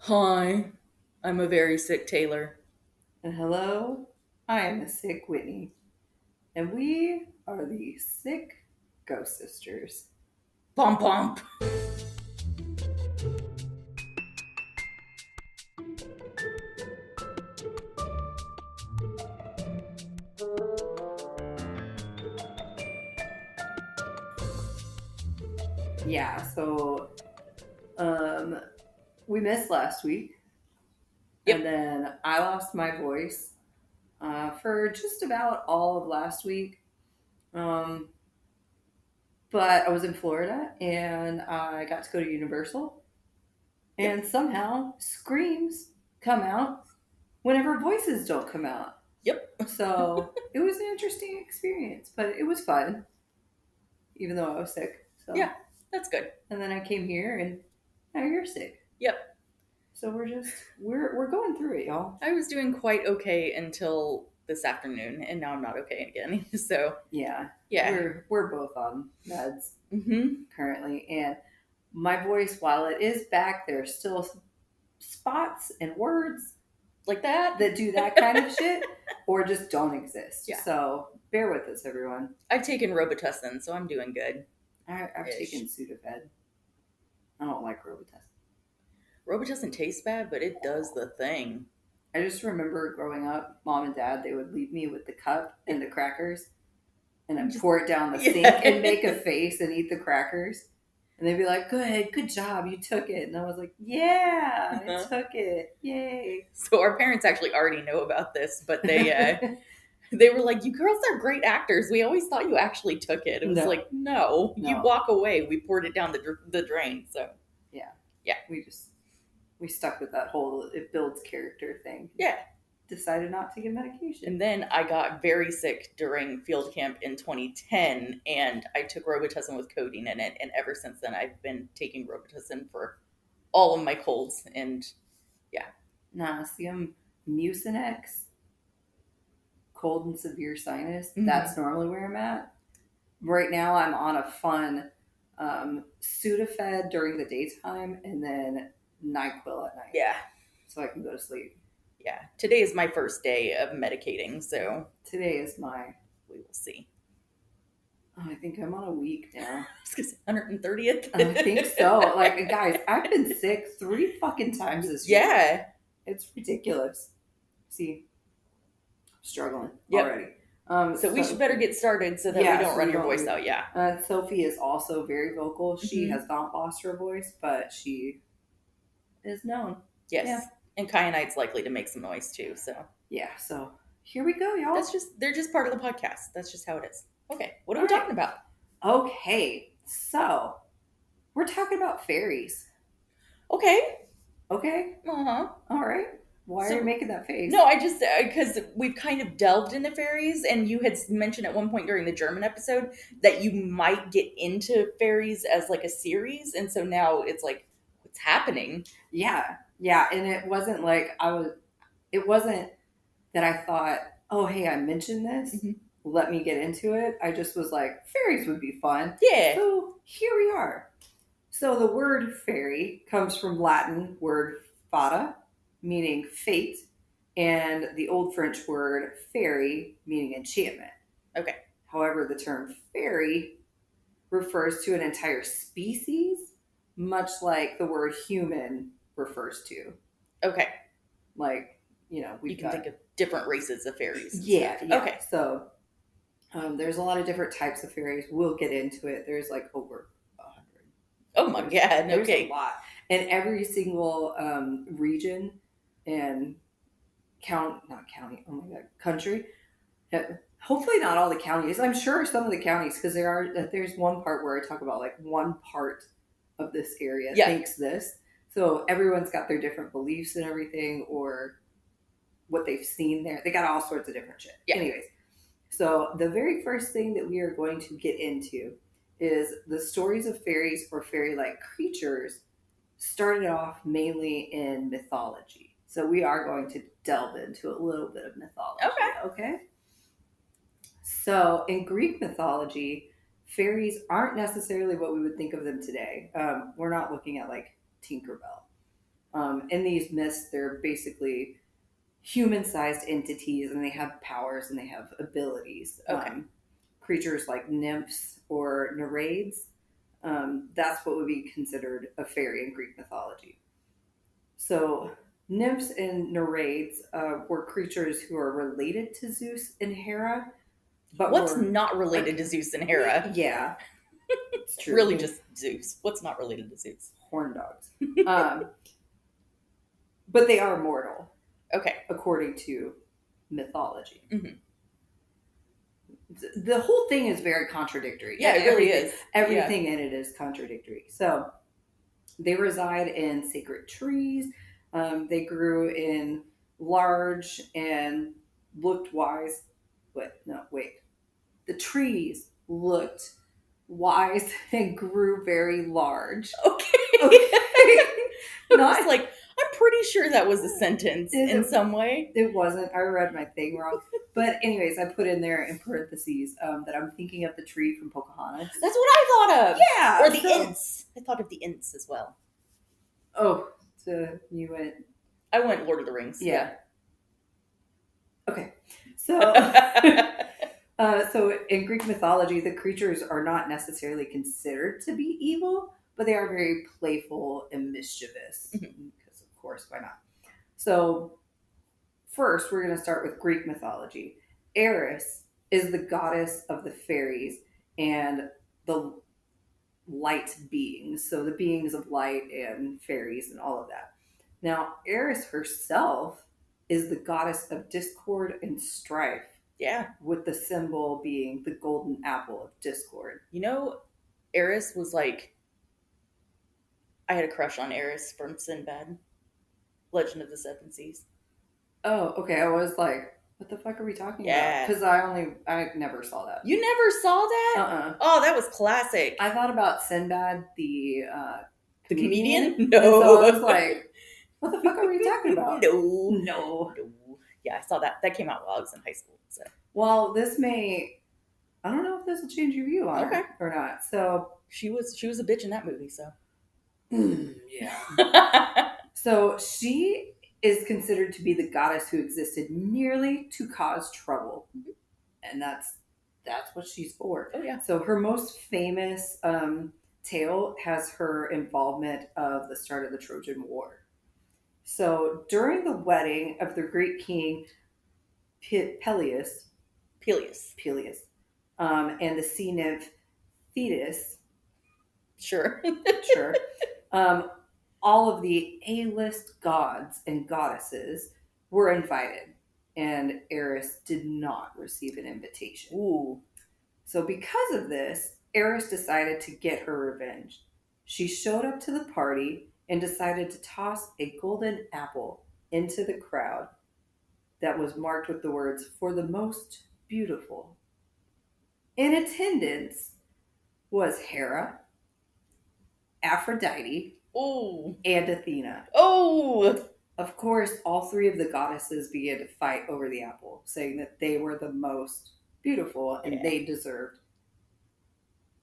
Hi, I'm a very sick Taylor. And hello, I am the sick Whitney, and we are the sick Ghost Sisters. Pomp pomp. Yeah, so um, we missed last week, and Yep. then I lost my voice for just about all of last week. Um, but I was in Florida, and I got to go to Universal, Yep. and somehow screams come out whenever voices don't come out. Yep. So it was an interesting experience, but it was fun, even though I was sick. Yeah, So, that's good. and then I came here, and now you're sick. Yep. So we're going through it, y'all. I was doing quite okay until this afternoon, and now I'm not okay again. So, Yeah, yeah. we're both on meds Mm-hmm. currently, and my voice, while it is back, there's still spots and words Like that? that do that kind of shit, or just don't exist. Yeah. So bear with us, everyone. I've taken Robitussin, so I'm doing good. I've Ish. taken Sudafed. I don't like Robitussin. Robitussin tastes bad, but it does the thing. I just remember growing up, mom and dad, they would leave me with the cup and the crackers, and I'd Just pour it down the sink yeah. and make a face and eat the crackers. And they'd be like, good job, you took it. And I was like, yeah, I took it. Yay. So our parents actually already know about this, but they were like, "You girls are great actors. We always thought you actually took it." It was No, like, "No, you no. walk away. We poured it down the drain." So Yeah. yeah, We stuck with that whole it builds character thing. yeah. Decided not to give medication. And then I got very sick during field camp in 2010, and I took Robitussin with codeine in it. And ever since then, I've been taking Robitussin for all of my colds. And yeah, Nah, see, I'm Mucinex, cold and severe sinus. Mhm. That's normally where I'm at. Right now, I'm on a fun Sudafed during the daytime and then NyQuil at night yeah, so I can go to sleep. yeah. Today is my first day of medicating, so Today is my, we will see. I think I'm on a week now. 130th. I think so. Like, guys, I've been sick 3 fucking times this year. Yeah. It's ridiculous. See, struggling Yep. already. So we should better get started so that we don't run your voice out. Yeah. Sophie is also very vocal. She Mhm. has not lost her voice, but she is known. Yes. Yeah. And kyanide's likely to make some noise too. So Yeah, so here we go, y'all. they're just part of the podcast. That's just how it is. Okay. What are we All right. talking about? Okay, so we're talking about fairies. Okay. Okay, Uh-huh. all right. Why So- are you making that face? No, I just because we've kind of delved into fairies, and you had mentioned at one point during the German episode that you might get into fairies as like a series, and so now it's like, what's happening? Yeah, and it wasn't like it wasn't that I thought, oh, hey, I mentioned this. Mhm. Let me get into it. I just was like, fairies would be fun. Yeah. So here we are. So the word fairy comes from Latin word fata, meaning fate, and the Old French word fairy, meaning enchantment. Okay. However, the term fairy refers to an entire species, much like the word human refers to. Okay. Like, You can think of different races of fairies. and Yeah, stuff. yeah. Okay. So there's a lot of different types of fairies. We'll get into it. There's like over 100. Oh my God. There's Okay. a lot. And every single region and not county, oh my God, country. Hopefully not all the counties. I'm sure some of the counties, because there's one part where I talk about like one part of this area thinks this. So everyone's got their different beliefs and everything, or what they've seen there. They got all sorts of different shit. Yeah. Anyways, so the very first thing that we are going to get into is the stories of fairies or fairy-like creatures started off mainly in mythology. So we are going to delve into a little bit of mythology. Okay. So in Greek mythology, fairies aren't necessarily what we would think of them today. We're not looking at like Tinkerbell. In these myths, they're basically human-sized entities, and they have powers and they have abilities. Okay. Creatures like nymphs or nereids, that's what would be considered a fairy in Greek mythology. So nymphs and nereids were creatures who are related to Zeus and Hera, but What's were not related to Zeus and Hera? yeah, it's true. Really, just Zeus. What's not related to Zeus? Horn dogs. But they are mortal, Okay. according to mythology. Mhm. The whole thing is very contradictory. Yeah, it really is. Everything in it is contradictory. So they reside in sacred trees. They grew in large and looked wise. Wait. The trees looked wise and grew very large. Okay. I was like, I'm pretty sure that was a sentence in some way. It wasn't. I read my thing wrong. But anyways, I put in there in parentheses that I'm thinking of the tree from Pocahontas. That's what I thought of. Yeah. Or the Ints. I thought of the Ints as well. Oh, so you went... I went Lord of the Rings. Yeah. Okay. So... So in Greek mythology, the creatures are not necessarily considered to be evil, but they are very playful and mischievous. Because of course, why not? So first, we're going to start with Greek mythology. Eris is the goddess of the fairies and the light beings. So the beings of light and fairies and all of that. Now, Eris herself is the goddess of discord and strife. Yeah. With the symbol being the golden apple of discord. You know, Eris was like... I had a crush on Eris from Sinbad. Legend of the Seven Seas. Oh, okay. I was like, what the fuck are we talking about? Because I never saw that. You never saw that? Oh, that was classic. I thought about Sinbad, the comedian? No. And so I was like, what the fuck are we talking about? No. Yeah, I saw that. That came out while I was in high school. So. Well, I don't know if this will change your view on her or not. So she was a bitch in that movie, so. Yeah. So she is considered to be the goddess who existed merely to cause trouble. And that's what she's for. Oh, yeah. So her most famous tale has her involvement of the start of the Trojan War. So during the wedding of the Greek king Peleus, and the sea nymph Thetis, sure, all of the A-list gods and goddesses were invited, and Eris did not receive an invitation. Ooh. So because of this, Eris decided to get her revenge. She showed up to the party and decided to toss a golden apple into the crowd that was marked with the words, "For the most beautiful." In attendance was Hera, Aphrodite, and Athena. Oh! Of course, all three of the goddesses began to fight over the apple, saying that they were the most beautiful and they deserved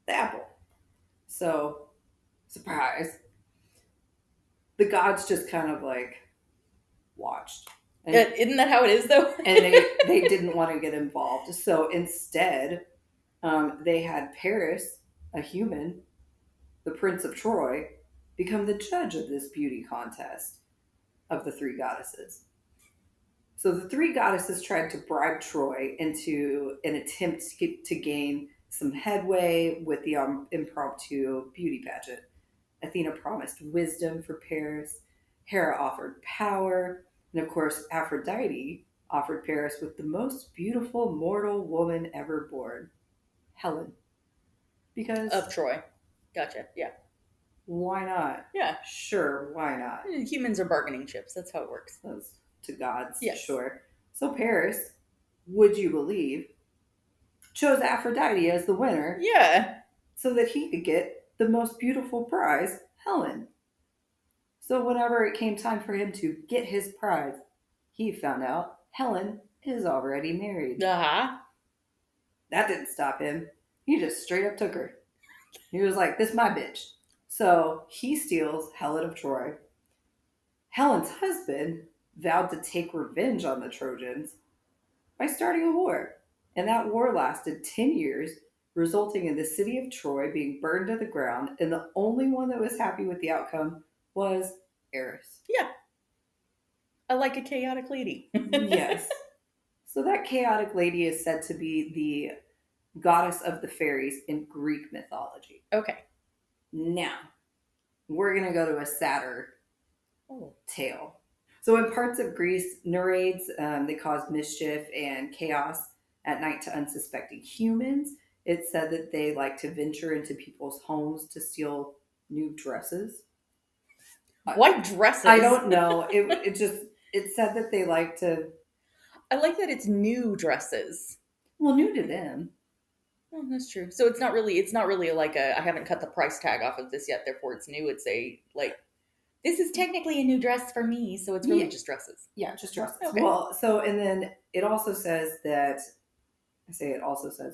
the apple. So, surprise. The gods just kind of like watched. And, isn't that how it is, though? And they didn't want to get involved. So instead, they had Paris, a human, the Prince of Troy, become the judge of this beauty contest of the three goddesses. So the three goddesses tried to bribe Troy into an attempt to gain some headway with the impromptu beauty pageant. Athena promised wisdom for Paris. Hera offered power. And of course, Aphrodite offered Paris with the most beautiful mortal woman ever born, Helen. Because... of Troy. Gotcha, yeah. Why not? Yeah. Sure, why not? Humans are bargaining chips. That's how it works. Those to gods, yes. Sure. So Paris, would you believe, chose Aphrodite as the winner. Yeah. So that he could get the most beautiful prize, Helen. So whenever it came time for him to get his prize, he found out Helen is already married. Uh-huh. That didn't stop him. He just straight up took her. He was like, this is my bitch. So he steals Helen of Troy, Helen's husband vowed to take revenge on the Trojans by starting a war. And that war lasted 10 years, resulting in the city of Troy being burned to the ground. And the only one that was happy with the outcome was Eris. Yeah, I like a chaotic lady. Yes. So that chaotic lady is said to be the goddess of the fairies in Greek mythology. Okay. Now, we're going to go to a sadder Oh. tale. So, in parts of Greece, Nereids, they cause mischief and chaos at night to unsuspecting humans. It's said that they like to venture into people's homes to steal new dresses. Why dresses? I don't know. It said that they like to. I like that it's new dresses. Well, new to them. Oh, that's true. So it's not really like a I haven't cut the price tag off of this yet, therefore it's new. It's a like this is technically a new dress for me, so it's really Yeah. just dresses. Yeah, just dresses. Okay. Well, so and then it also says that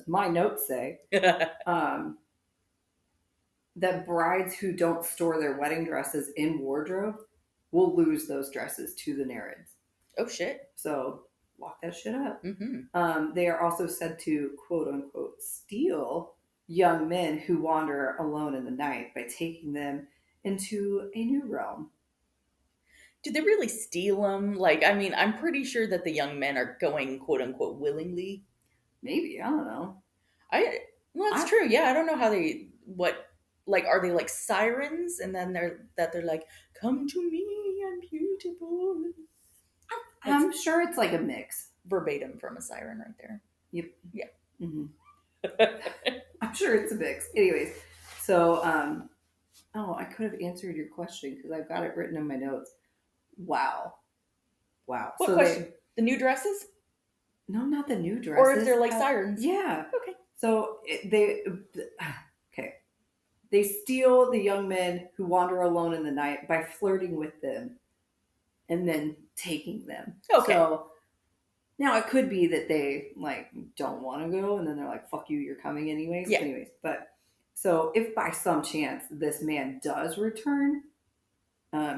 my notes say um, that brides who don't store their wedding dresses in wardrobe will lose those dresses to the Nereids. Oh shit. So lock that shit up. Mm-hmm. They are also said to quote unquote steal young men who wander alone in the night by taking them into a new realm. Did they really steal them? Like, I mean, I'm pretty sure that the young men are going quote unquote willingly. Maybe, I don't know. Well, that's true. Yeah, I don't know how they what like are they like sirens and then they're like come to me, I'm beautiful. I'm sure it's like a mix. Verbatim from a siren right there. Yep. Yeah. Mm-hmm. I'm sure it's a mix. Anyways, so I could have answered your question because I've got it written in my notes. Wow. What So question? The new dresses? No, not the new dresses. Or if they're like sirens? Yeah. Okay. So they steal the young men who wander alone in the night by flirting with them and then taking them. Okay. So now it could be that they like don't want to go and then they're like, fuck you, you're coming anyways. Yeah. Anyways, but so if by some chance this man does return,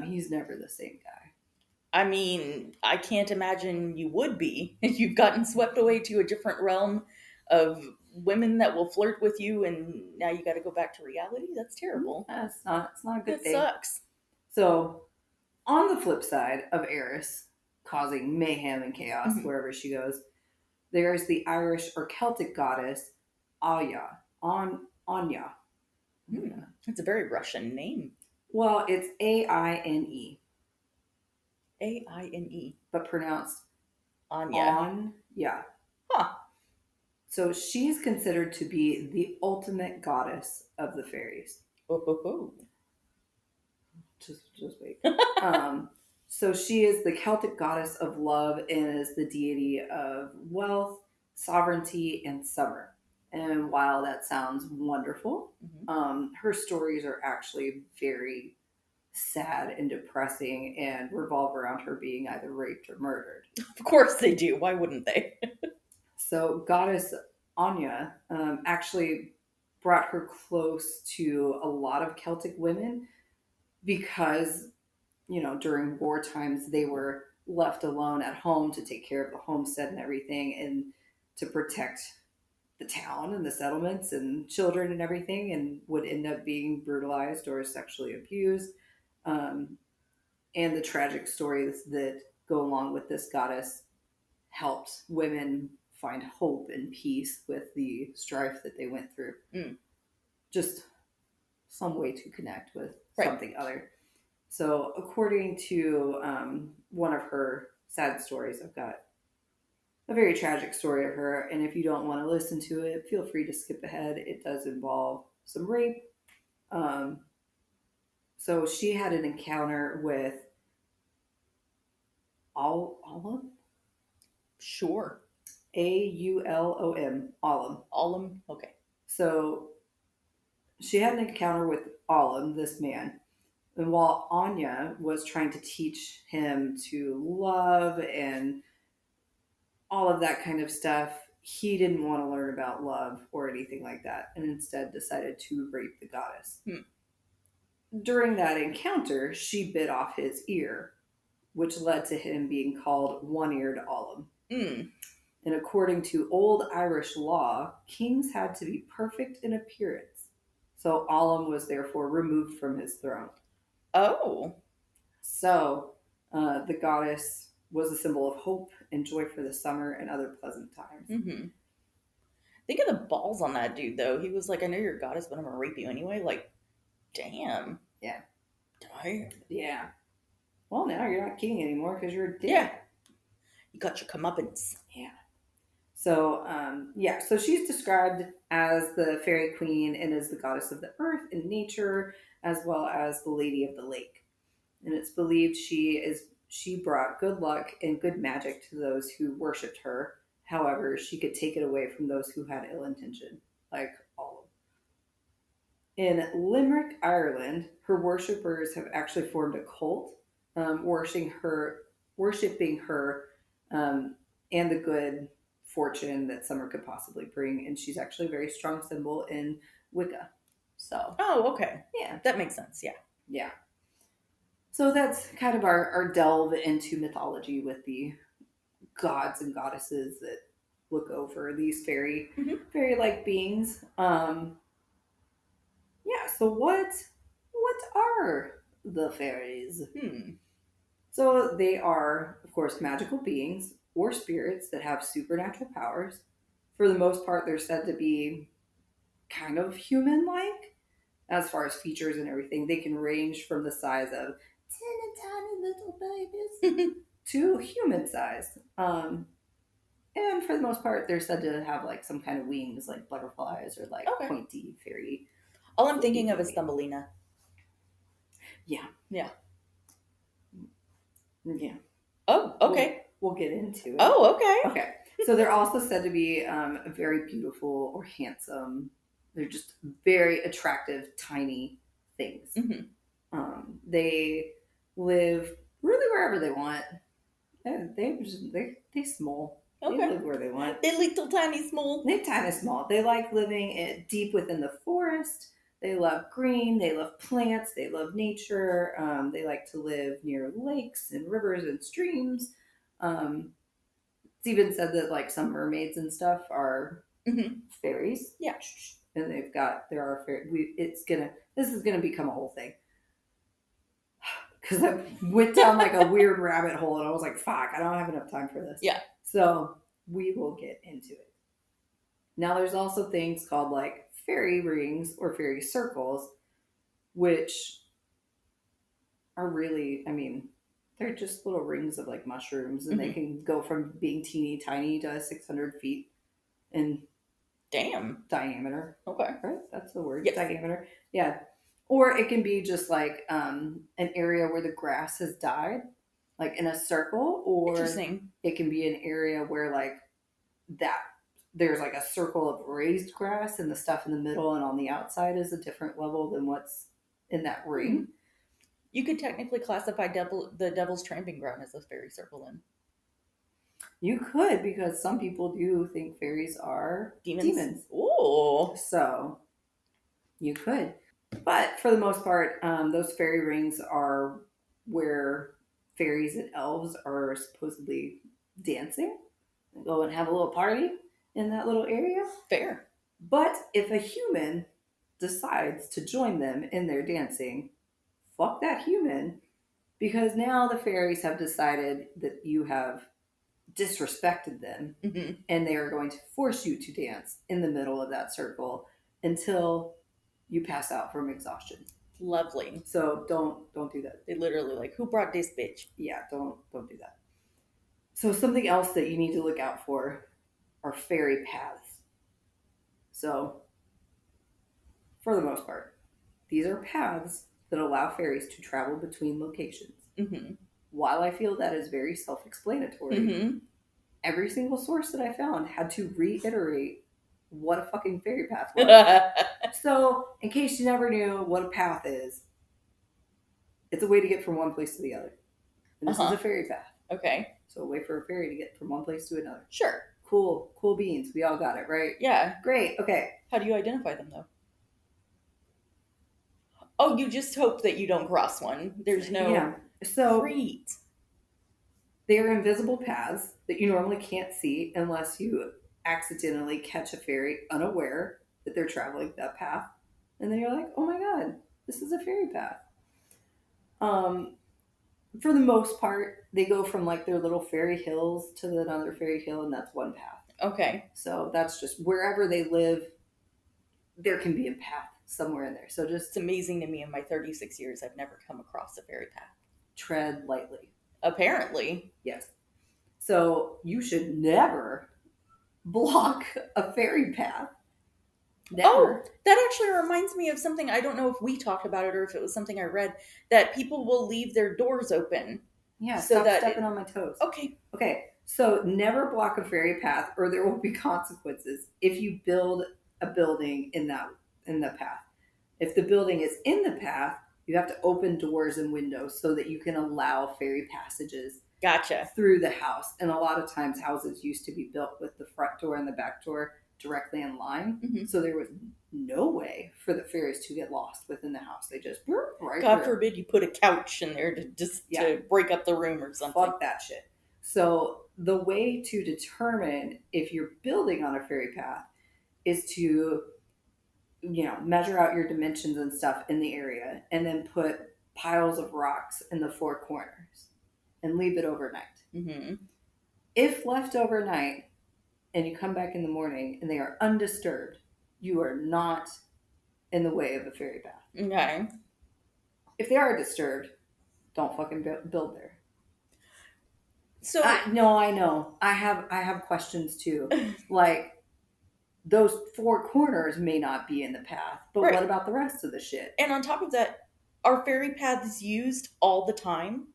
he's never the same guy. I mean, I can't imagine you would be if you've gotten swept away to a different realm of women that will flirt with you and now you got to go back to reality. That's terrible. It's not a good thing. It sucks. So on the flip side of Eris causing mayhem and chaos wherever she goes, there's the Irish or Celtic goddess Anya. Anya. It's a very Russian name. Well, it's Aine. Aine. But pronounced Anya. Anya. Huh. So she's considered to be the ultimate goddess of the fairies. Oh. Just wait. So she is the Celtic goddess of love and is the deity of wealth, sovereignty, and summer. And while that sounds wonderful, her stories are actually very sad and depressing and revolve around her being either raped or murdered. Of course they do. Why wouldn't they? So goddess Anya actually brought her close to a lot of Celtic women because, during war times, they were left alone at home to take care of the homestead and everything and to protect the town and the settlements and children and everything, and would end up being brutalized or sexually abused. And the tragic stories that go along with this goddess helped women find hope and peace with the strife that they went through. Just some way to connect with something other. So according to one of her sad stories, I've got a very tragic story of her. And if you don't want to listen to it, feel free to skip ahead. It does involve some rape. So she had an encounter with Aulum? Sure. Aulom. Aulum? Okay. So she had an encounter with Aulum, this man. And while Anya was trying to teach him to love and all of that kind of stuff, he didn't want to learn about love or anything like that, and instead decided to rape the goddess. During that encounter, she bit off his ear. which led to him being called one-eared Ollum. Mm. And according to old Irish law, kings had to be perfect in appearance. So Ollum was therefore removed from his throne. Oh. So the goddess was a symbol of hope and joy for the summer and other pleasant times. Mm-hmm. Think of the balls on that dude, though. He was like, I know you're a goddess, but I'm going to rape you anyway. Like, damn. Yeah. Damn. Yeah. Well, now you're not king anymore because you're a dick. Yeah. You got your comeuppance. Yeah. So, so she's described as the fairy queen and as the goddess of the earth and nature, as well as the lady of the lake. And it's believed she brought good luck and good magic to those who worshipped her. However, she could take it away from those who had ill intention, like all of them. In Limerick, Ireland, her worshippers have actually formed a cult, worshiping her, and the good fortune that summer could possibly bring. And she's actually a very strong symbol in Wicca. So, Oh, okay. yeah. That makes sense. Yeah. Yeah. So that's kind of our delve into mythology with the gods and goddesses that look over these fairy like beings. So what are the fairies? So they are, of course, magical beings or spirits that have supernatural powers. For the most part, they're said to be kind of human-like as far as features and everything. They can range from the size of teeny tiny little babies to human size. And for the most part, they're said to have like some kind of wings, like butterflies or like pointy fairy. All I'm thinking of is Thumbelina. Yeah. Yeah. Yeah. Oh, okay. We'll get into it. Oh, okay. Okay. So they're also said to be very beautiful or handsome. They're just very attractive, tiny things. They live really wherever they want. They small. Okay. They live where they want. They're little tiny small. They're tiny small. They like living deep within the forest. They love green. They love plants. They love nature. They like to live near lakes and rivers and streams. It's even said that like some mermaids and stuff are fairies. Yeah. And there are fairies. This is gonna become a whole thing. Because I went down like a weird rabbit hole and I was like, fuck, I don't have enough time for this. Yeah. So we will get into it. Now there's also things called like fairy rings or fairy circles, which are really, they're just little rings of like mushrooms, and they can go from being teeny tiny to 600 feet in diameter. Okay. Right? That's the word. Yes. Diameter. Yeah. Or it can be just like an area where the grass has died, like in a circle, or it can be an area where like that there's like a circle of raised grass and the stuff in the middle and on the outside is a different level than what's in that ring. You could technically classify the Devil's Tramping Ground as a fairy circle then. You could, because some people do think fairies are demons. Oh. So you could. But for the most part, those fairy rings are where fairies and elves are supposedly dancing. Go and have a little party in that little area. Fair. But if a human decides to join them in their dancing, fuck that human, because now the fairies have decided that you have disrespected them, and they are going to force you to dance in the middle of that circle until you pass out from exhaustion. Lovely. So don't do that. They literally like, who brought this bitch? Yeah, don't do that. So something else that you need to look out for are fairy paths. So for the most part, these are paths that allow fairies to travel between locations. While I feel that is very self-explanatory, every single source that I found had to reiterate what a fucking fairy path was. So, in case you never knew what a path is, it's a way to get from one place to the other. And this is a fairy path. Okay. So, a way for a fairy to get from one place to another. Sure. Cool beans. We all got it, right? Yeah. Great. Okay. How do you identify them, though? Oh, you just hope that you don't cross one. There's no... Yeah. So, great. They are invisible paths that you normally can't see unless you accidentally catch a fairy unaware that they're traveling that path. And then you're like, oh my god, this is a fairy path. Um, for the most part, they go from like their little fairy hills to another fairy hill, and that's one path. Okay. So that's just wherever they live, there can be a path somewhere in there. So just It's amazing to me in my 36 years, I've never come across a fairy path. tread lightly. Apparently. Yes. So you should never block a fairy path. Never. Oh, that actually reminds me of something. I don't know if we talked about it or if it was something I read, that people will leave their doors open. Yeah, so stop that stepping on my toes. Okay. Okay, so never block a fairy path or there will be consequences if you build a building in the path. If the building is in the path, you have to open doors and windows so that you can allow fairy passages Gotcha. through the house. And a lot of times houses used to be built with the front door and the back door directly in line. Mm-hmm. So there was no way for the fairies to get lost within the house. They just right God forbid you put a couch in there to break up the room or something. Fuck that shit. So the way to determine if you're building on a fairy path is to, measure out your dimensions and stuff in the area and then put piles of rocks in the four corners and leave it overnight. Mm-hmm. If left overnight and you come back in the morning and they are undisturbed, you are not in the way of a fairy path. Okay. If they are disturbed, don't fucking build there. So no, I know. I have questions too. Like, those four corners may not be in the path, but right. What about the rest of the shit? And on top of that, are fairy paths used all the time?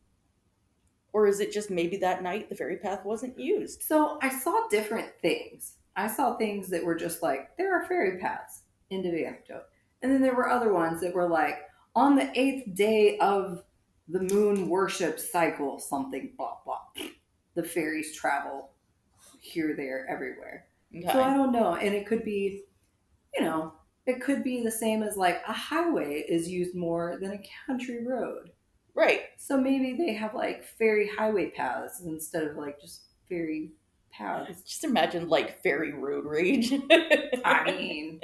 Or is it just maybe that night the fairy path wasn't used? So I saw different things. I saw things that were just like, there are fairy paths in Devanto. And then there were other ones that were like, on the 8th day of the moon worship cycle, something, blah, blah. The fairies travel here, there, everywhere. Okay. So I don't know. And it could be, it could be the same as like a highway is used more than a country road. Right. So maybe they have like fairy highway paths instead of like just fairy paths. Just imagine like fairy road rage. I mean,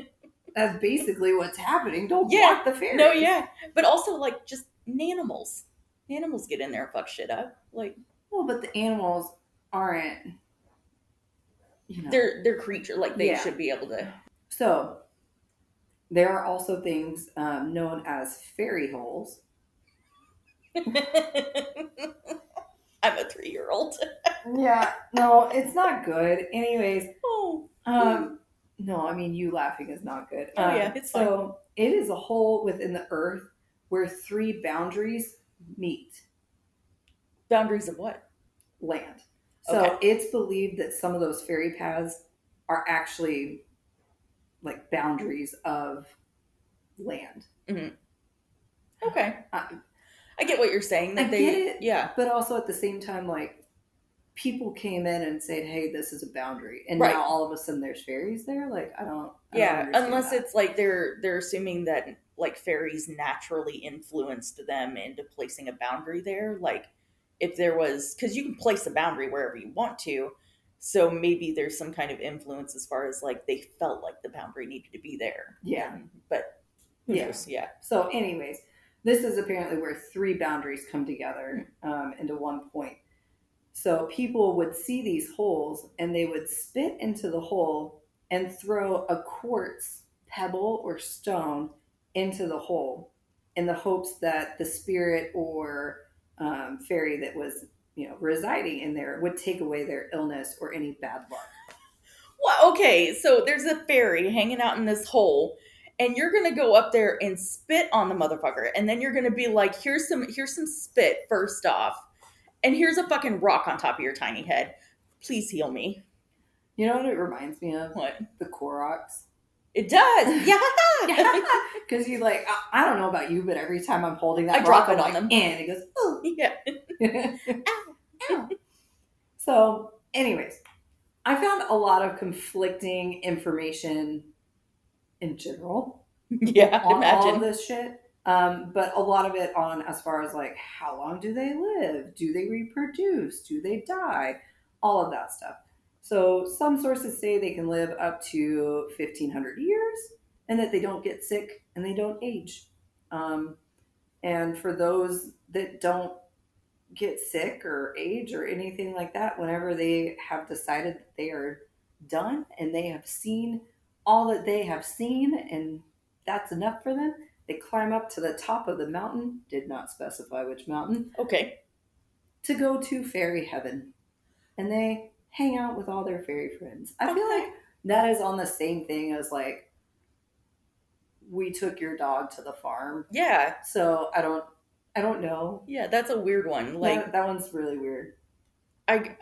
that's basically what's happening. Don't block the fairies. No, yeah. But also like just animals. Animals get in there and fuck shit up. Like, well, but the animals aren't, they're creature, like they should be able to. So there are also things known as fairy holes. I'm a 3-year-old. Yeah, no, it's not good. Anyways, no, I mean, you laughing is not good. Yeah, it's fine. So it is a hole within the earth where 3 boundaries meet. Boundaries of what? Land. So it's believed that some of those fairy paths are actually like boundaries of land. Mm-hmm. Okay. I get what you're saying. Get it, yeah. But also at the same time, like, people came in and said, hey, this is a boundary. And now all of a sudden there's fairies there? Like, I don't unless that. It's like they're assuming that, like, fairies naturally influenced them into placing a boundary there. Like, if there was... Because you can place a boundary wherever you want to. So maybe there's some kind of influence as far as, like, they felt like the boundary needed to be there. Yeah. But who knows? Yeah. So anyways... This is apparently where 3 boundaries come together into one point. So people would see these holes and they would spit into the hole and throw a quartz pebble or stone into the hole in the hopes that the spirit or fairy that was residing in there would take away their illness or any bad luck. Well, okay, so there's a fairy hanging out in this hole. And you're gonna go up there and spit on the motherfucker, and then you're gonna be like, "Here's some spit first off, and here's a fucking rock on top of your tiny head. Please heal me." You know what it reminds me of? What? The Koroks. It does, yeah. Because you like, I don't know about you, but every time I'm holding that I rock, drop it I'm on like, them, and it goes, oh, yeah. Ow, ow. So, anyways, I found a lot of conflicting information in general. Yeah, on all of this shit. But a lot of it on as far as like how long do they live? Do they reproduce? Do they die? All of that stuff. So some sources say they can live up to 1,500 years and that they don't get sick and they don't age. Um, and for those that don't get sick or age or anything like that, whenever they have decided that they are done and they have seen all that they have seen and that's enough for them, they climb up to the top of the mountain, did not specify which mountain, Okay. to go to fairy heaven. And they hang out with all their fairy friends. I feel Okay. like that is on the same thing as like we took your dog to the farm. Yeah. So I don't know. Yeah, that's a weird one. Like That one's really weird. I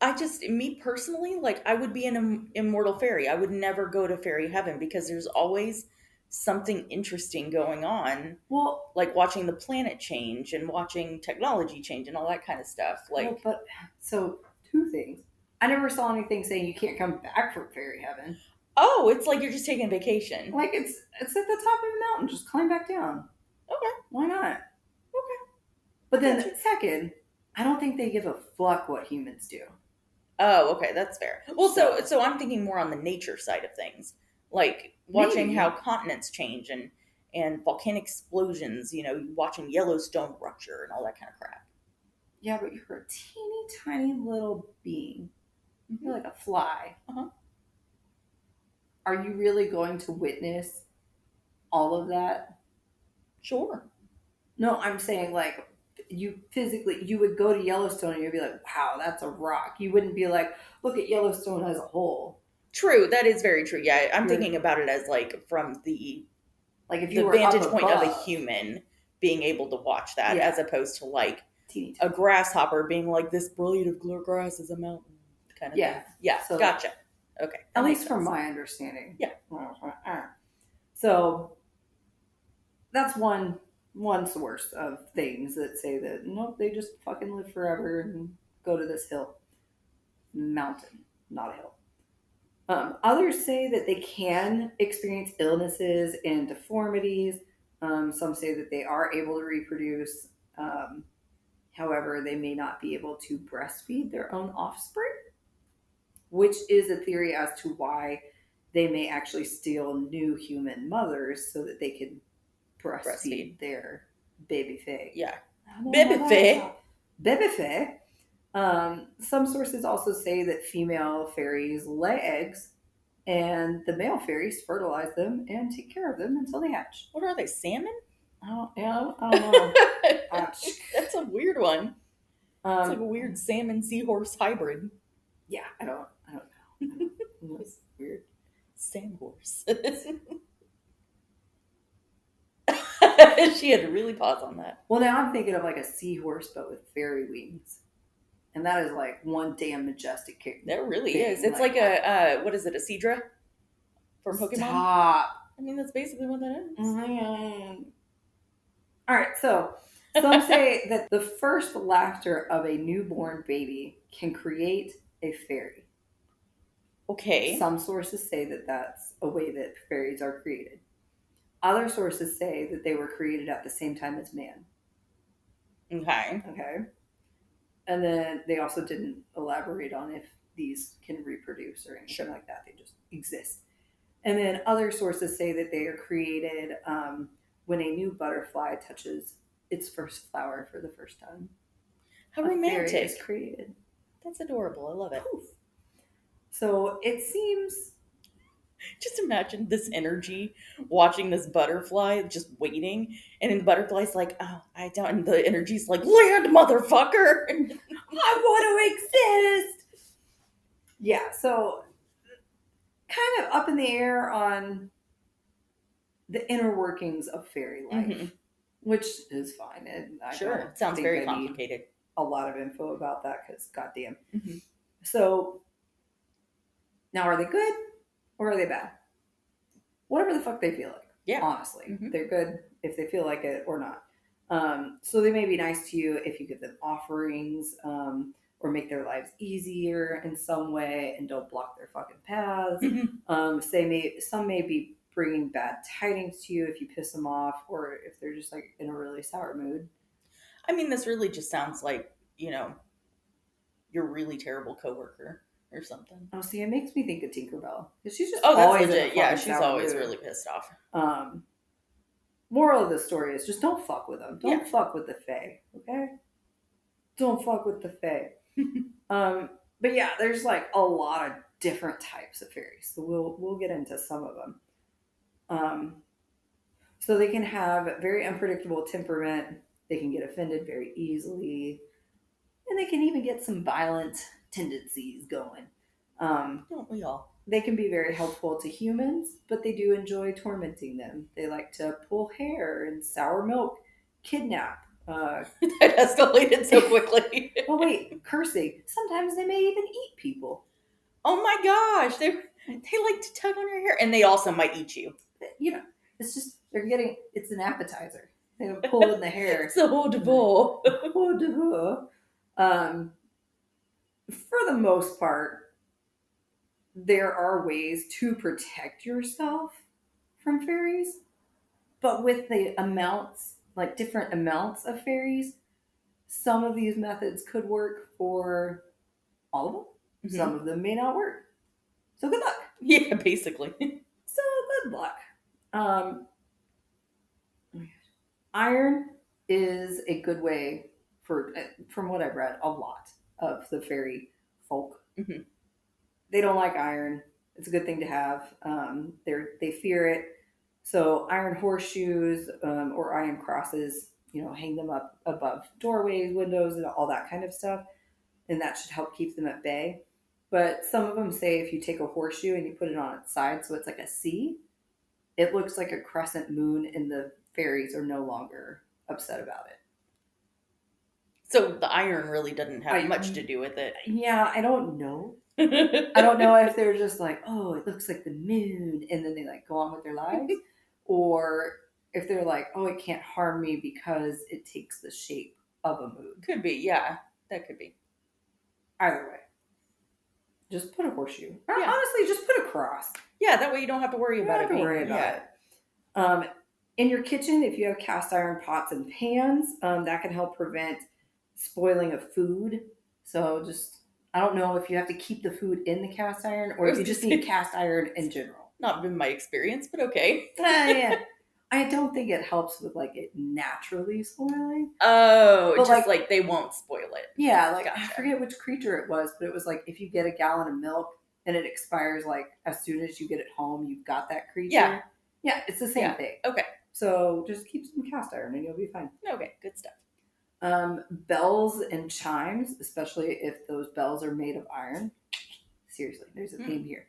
I just, me personally, like I would be an immortal fairy. I would never go to fairy heaven because there's always something interesting going on, Well, like watching the planet change and watching technology change and all that kind of stuff. well, Like, but so two things. I never saw anything saying you can't come back from fairy heaven. oh, it's like you're just taking a vacation. Like it's at the top of the mountain. Just climb back down. Okay. Why not? Okay. But then Gotcha. second, I don't think they give a fuck what humans do. Oh, okay, that's fair. Well, so So so I'm thinking more on the nature side of things, like watching how maybe, continents change and volcanic explosions. Watching Yellowstone rupture and all that kind of crap. yeah, but you're a teeny tiny little being. Hmm. You're like a fly. Uh-huh. Are you really going to witness all of that? Sure. No, I'm saying like you would go to Yellowstone and you'd be like, wow, that's a rock. You wouldn't be like, look at Yellowstone as a whole. True. That is very true. Yeah, I'm You're thinking about it as like from the like if you the were up vantage point of a above, human being able to watch that, yeah, as opposed to like teeny a tiny. grasshopper being like this blade of grass is a mountain kind of Yeah. thing. Yeah, So gotcha. Okay, that at makes least from sense. my understanding. Yeah. So that's one source of things that say that nope, they just fucking live forever and go to this mountain, not a hill. Others say that they can experience illnesses and deformities. Some say that they are able to reproduce. Um, However, they may not be able to breastfeed their own offspring, which is a theory as to why they may actually steal new human mothers so that they can Breastfeed. breastfeed their baby fae. Yeah. I don't Baby know fae. baby fae. Some sources also say that female fairies lay eggs and the male fairies fertilize them and take care of them until they hatch. What are they? Salmon? I don't know. That's a weird one. It's like a Um, weird salmon seahorse hybrid. yeah, I don't know. It's weird. Sandhorse. She had to really pause on that. Well, now I'm thinking of like a seahorse, but with fairy wings, and that is like one damn majestic kick. There really thing, is. It's like a what is it? A Seadra from Pokemon? Stop. I mean, that's basically what that is. Mm-hmm. All right, so some say that the first laughter of a newborn baby can create a fairy. Okay. Some sources say that that's a way that fairies are created. Other sources say that they were created at the same time as man. Okay. Okay. And then they also didn't elaborate on if these can reproduce or anything Sure. like that. They just exist. And then other sources say that they are created when a new butterfly touches its first flower for the first time. How A fairy romantic. is created. That's adorable. I love it. Poof. So it seems. Just imagine this energy watching this butterfly just waiting, and then the butterfly's like, oh, I don't. And the energy's like, land, motherfucker. I want to exist. Yeah, so kind of up in the air on the inner workings of fairy life, Mhm. which is fine. And I Sure. don't Sounds think very I need complicated. a lot of info about that because goddamn. Mm-hmm. So now, are they good or are they bad? Whatever the fuck they feel like. Yeah. Honestly, Mhm. they're good if they feel like it or not. So they may be nice to you if you give them offerings or make their lives easier in some way and don't block their fucking paths. Mhm. Some may be bringing bad tidings to you if you piss them off, or if they're just like in a really sour mood. I mean, this really just sounds like, your really terrible coworker or something. Oh, see, it makes me think of Tinkerbell because she's just Oh, that's always in a legit. Yeah, fucking she's sour always mood. really pissed off. Um, Moral of the story is just don't fuck with them. Yeah. Don't fuck with the Fae, okay? Don't fuck with the Fae. But yeah, there's like a lot of different types of fairies, so we'll get into some of them. Um, so they can have very unpredictable temperament. They can get offended very easily, and they can even get some violent tendencies going. Don't we all? They can be very helpful to humans, but they do enjoy tormenting them. They like to pull hair and sour milk, kidnap. That escalated so quickly. Oh wait, cursing. Sometimes they may even eat people. Oh my gosh, they like to tug on your hair, and they also might eat you. You know, it's just it's an appetizer. They pull in the hair. It's a haut de veau. For the most part, there are ways to protect yourself from fairies, but with the amounts, like different amounts of fairies, some of these methods could work for all of them. Mm-hmm. Some of them may not work. So good luck. Yeah, basically. So good luck. Iron is a good way for, from what I've read, a lot of the fairy folk. Mm-hmm. They don't like iron. It's a good thing to have. They fear it. So iron horseshoes or iron crosses, hang them up above doorways, windows, and all that kind of stuff. And that should help keep them at bay. But some of them say if you take a horseshoe and you put it on its side, so it's like a C, it looks like a crescent moon, and the fairies are no longer upset about it. So the iron really doesn't have much to do with it. Yeah, I don't know. I don't know if they're just like, oh, it looks like the moon, and then they like go on with their lives, or if they're like, oh, it can't harm me because it takes the shape of a moon. Could be, yeah, that could be. Either way, just put a horseshoe. Yeah. Honestly, just put a cross. Yeah, that way you don't have to worry about it. In your kitchen, if you have cast iron pots and pans, that can help prevent spoiling of food. So I don't know if you have to keep the food in the cast iron or if you just need cast iron in general. Not been my experience, but okay. Yeah. I don't think it helps with like it naturally spoiling. Oh, but just like they won't spoil it. Yeah, like gotcha. I forget which creature it was, but it was like if you get a gallon of milk and it expires like as soon as you get it home, you've got that creature. Yeah. Yeah, it's the same thing. Okay. So just keep some cast iron and you'll be fine. Okay, good stuff. Bells and chimes, especially if those bells are made of iron. Seriously, there's a theme here.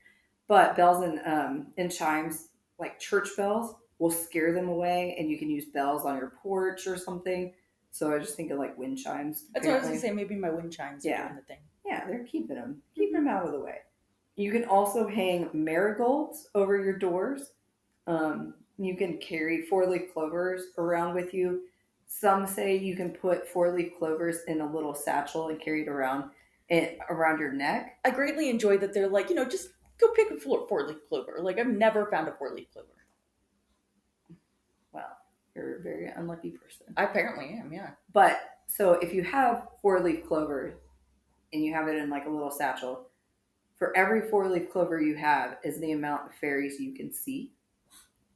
But bells and chimes, like church bells, will scare them away, and you can use bells on your porch or something. So I just think of like wind chimes. That's what I was going to say. Maybe my wind chimes are doing the thing. Yeah, they're keeping them. Keep them out of the way. You can also hang marigolds over your doors. You can carry 4-leaf clovers around with you. Some say you can put 4-leaf clovers in a little satchel and carry it around your neck. I greatly enjoy that they're like, just go pick a 4-leaf clover. Like, I've never found a 4-leaf clover. Well, you're a very unlucky person. I apparently am, yeah. But, so if you have 4-leaf clover and you have it in like a little satchel, for every 4-leaf clover you have is the amount of fairies you can see.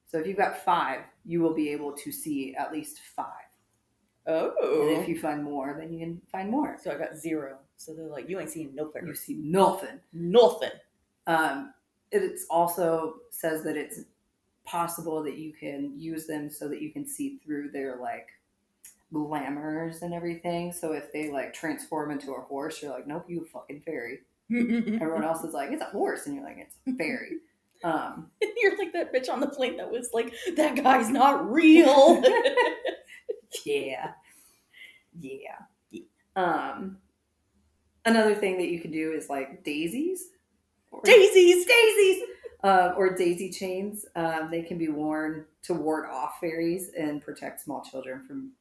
So if you've got 5, you will be able to see at least 5. Oh. And if you find more, then you can find more. So I got 0. So they're like, you ain't seen no fairies. You see nothing. Nothing. It also says that it's possible that you can use them so that you can see through their like glamours and everything. So if they like transform into a horse, you're like, nope, you fucking fairy. Everyone else is like, it's a horse, and you're like, it's a fairy. You're like that bitch on the plane that was like, that guy's not real. Yeah. Another thing that you can do is like daisies. Or daisy chains. They can be worn to ward off fairies and protect small children from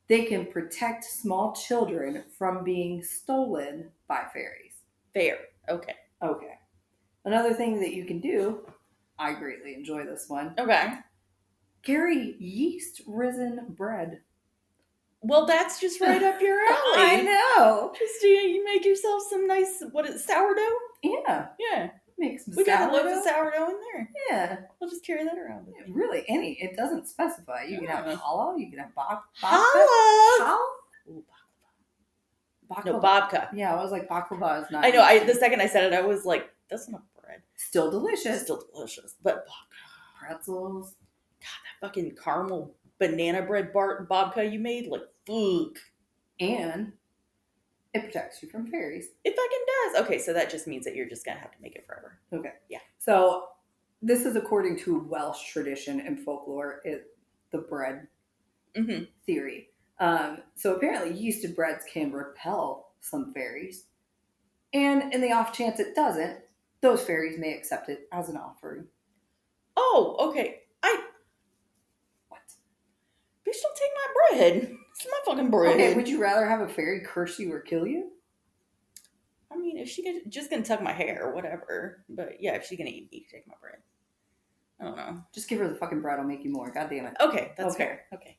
they can protect small children from being stolen by fairies. Fair. Okay. Another thing that you can do, I greatly enjoy this one. Okay. Carry yeast risen bread. Well, that's just right up your I alley. know. Just you make yourself some nice, what is it, sourdough? Yeah. Yeah. Make some We got a sourdough. loaf of sourdough in there. Yeah. We'll just carry that around with me. Really, any. It doesn't specify. You can have hollow. You can have babka. Holla! Ooh, Baklava. no, babka. Yeah, I was like, baklava is not. I know. The second I said it, I was like, that's not bread. Still delicious. Still delicious. But babka. Pretzels. God, that fucking caramel banana bread babka you made, like, fuck. And it protects you from fairies. It fucking does. Okay, so that just means that you're just going to have to make it forever. Okay. Yeah. So this is according to Welsh tradition and folklore, the bread theory. So apparently yeasted breads can repel some fairies. And in the off chance it doesn't, those fairies may accept it as an offering. Oh, okay. What? Bitch, don't take my bread. It's my fucking bread. Okay, would you rather have a fairy curse you or kill you? I mean, if she just gonna tuck my hair, whatever. But yeah, if she's gonna eat me, take my bread. I don't know. Just give her the fucking bread, I'll make you more. God damn it. Okay, that's fair. Okay.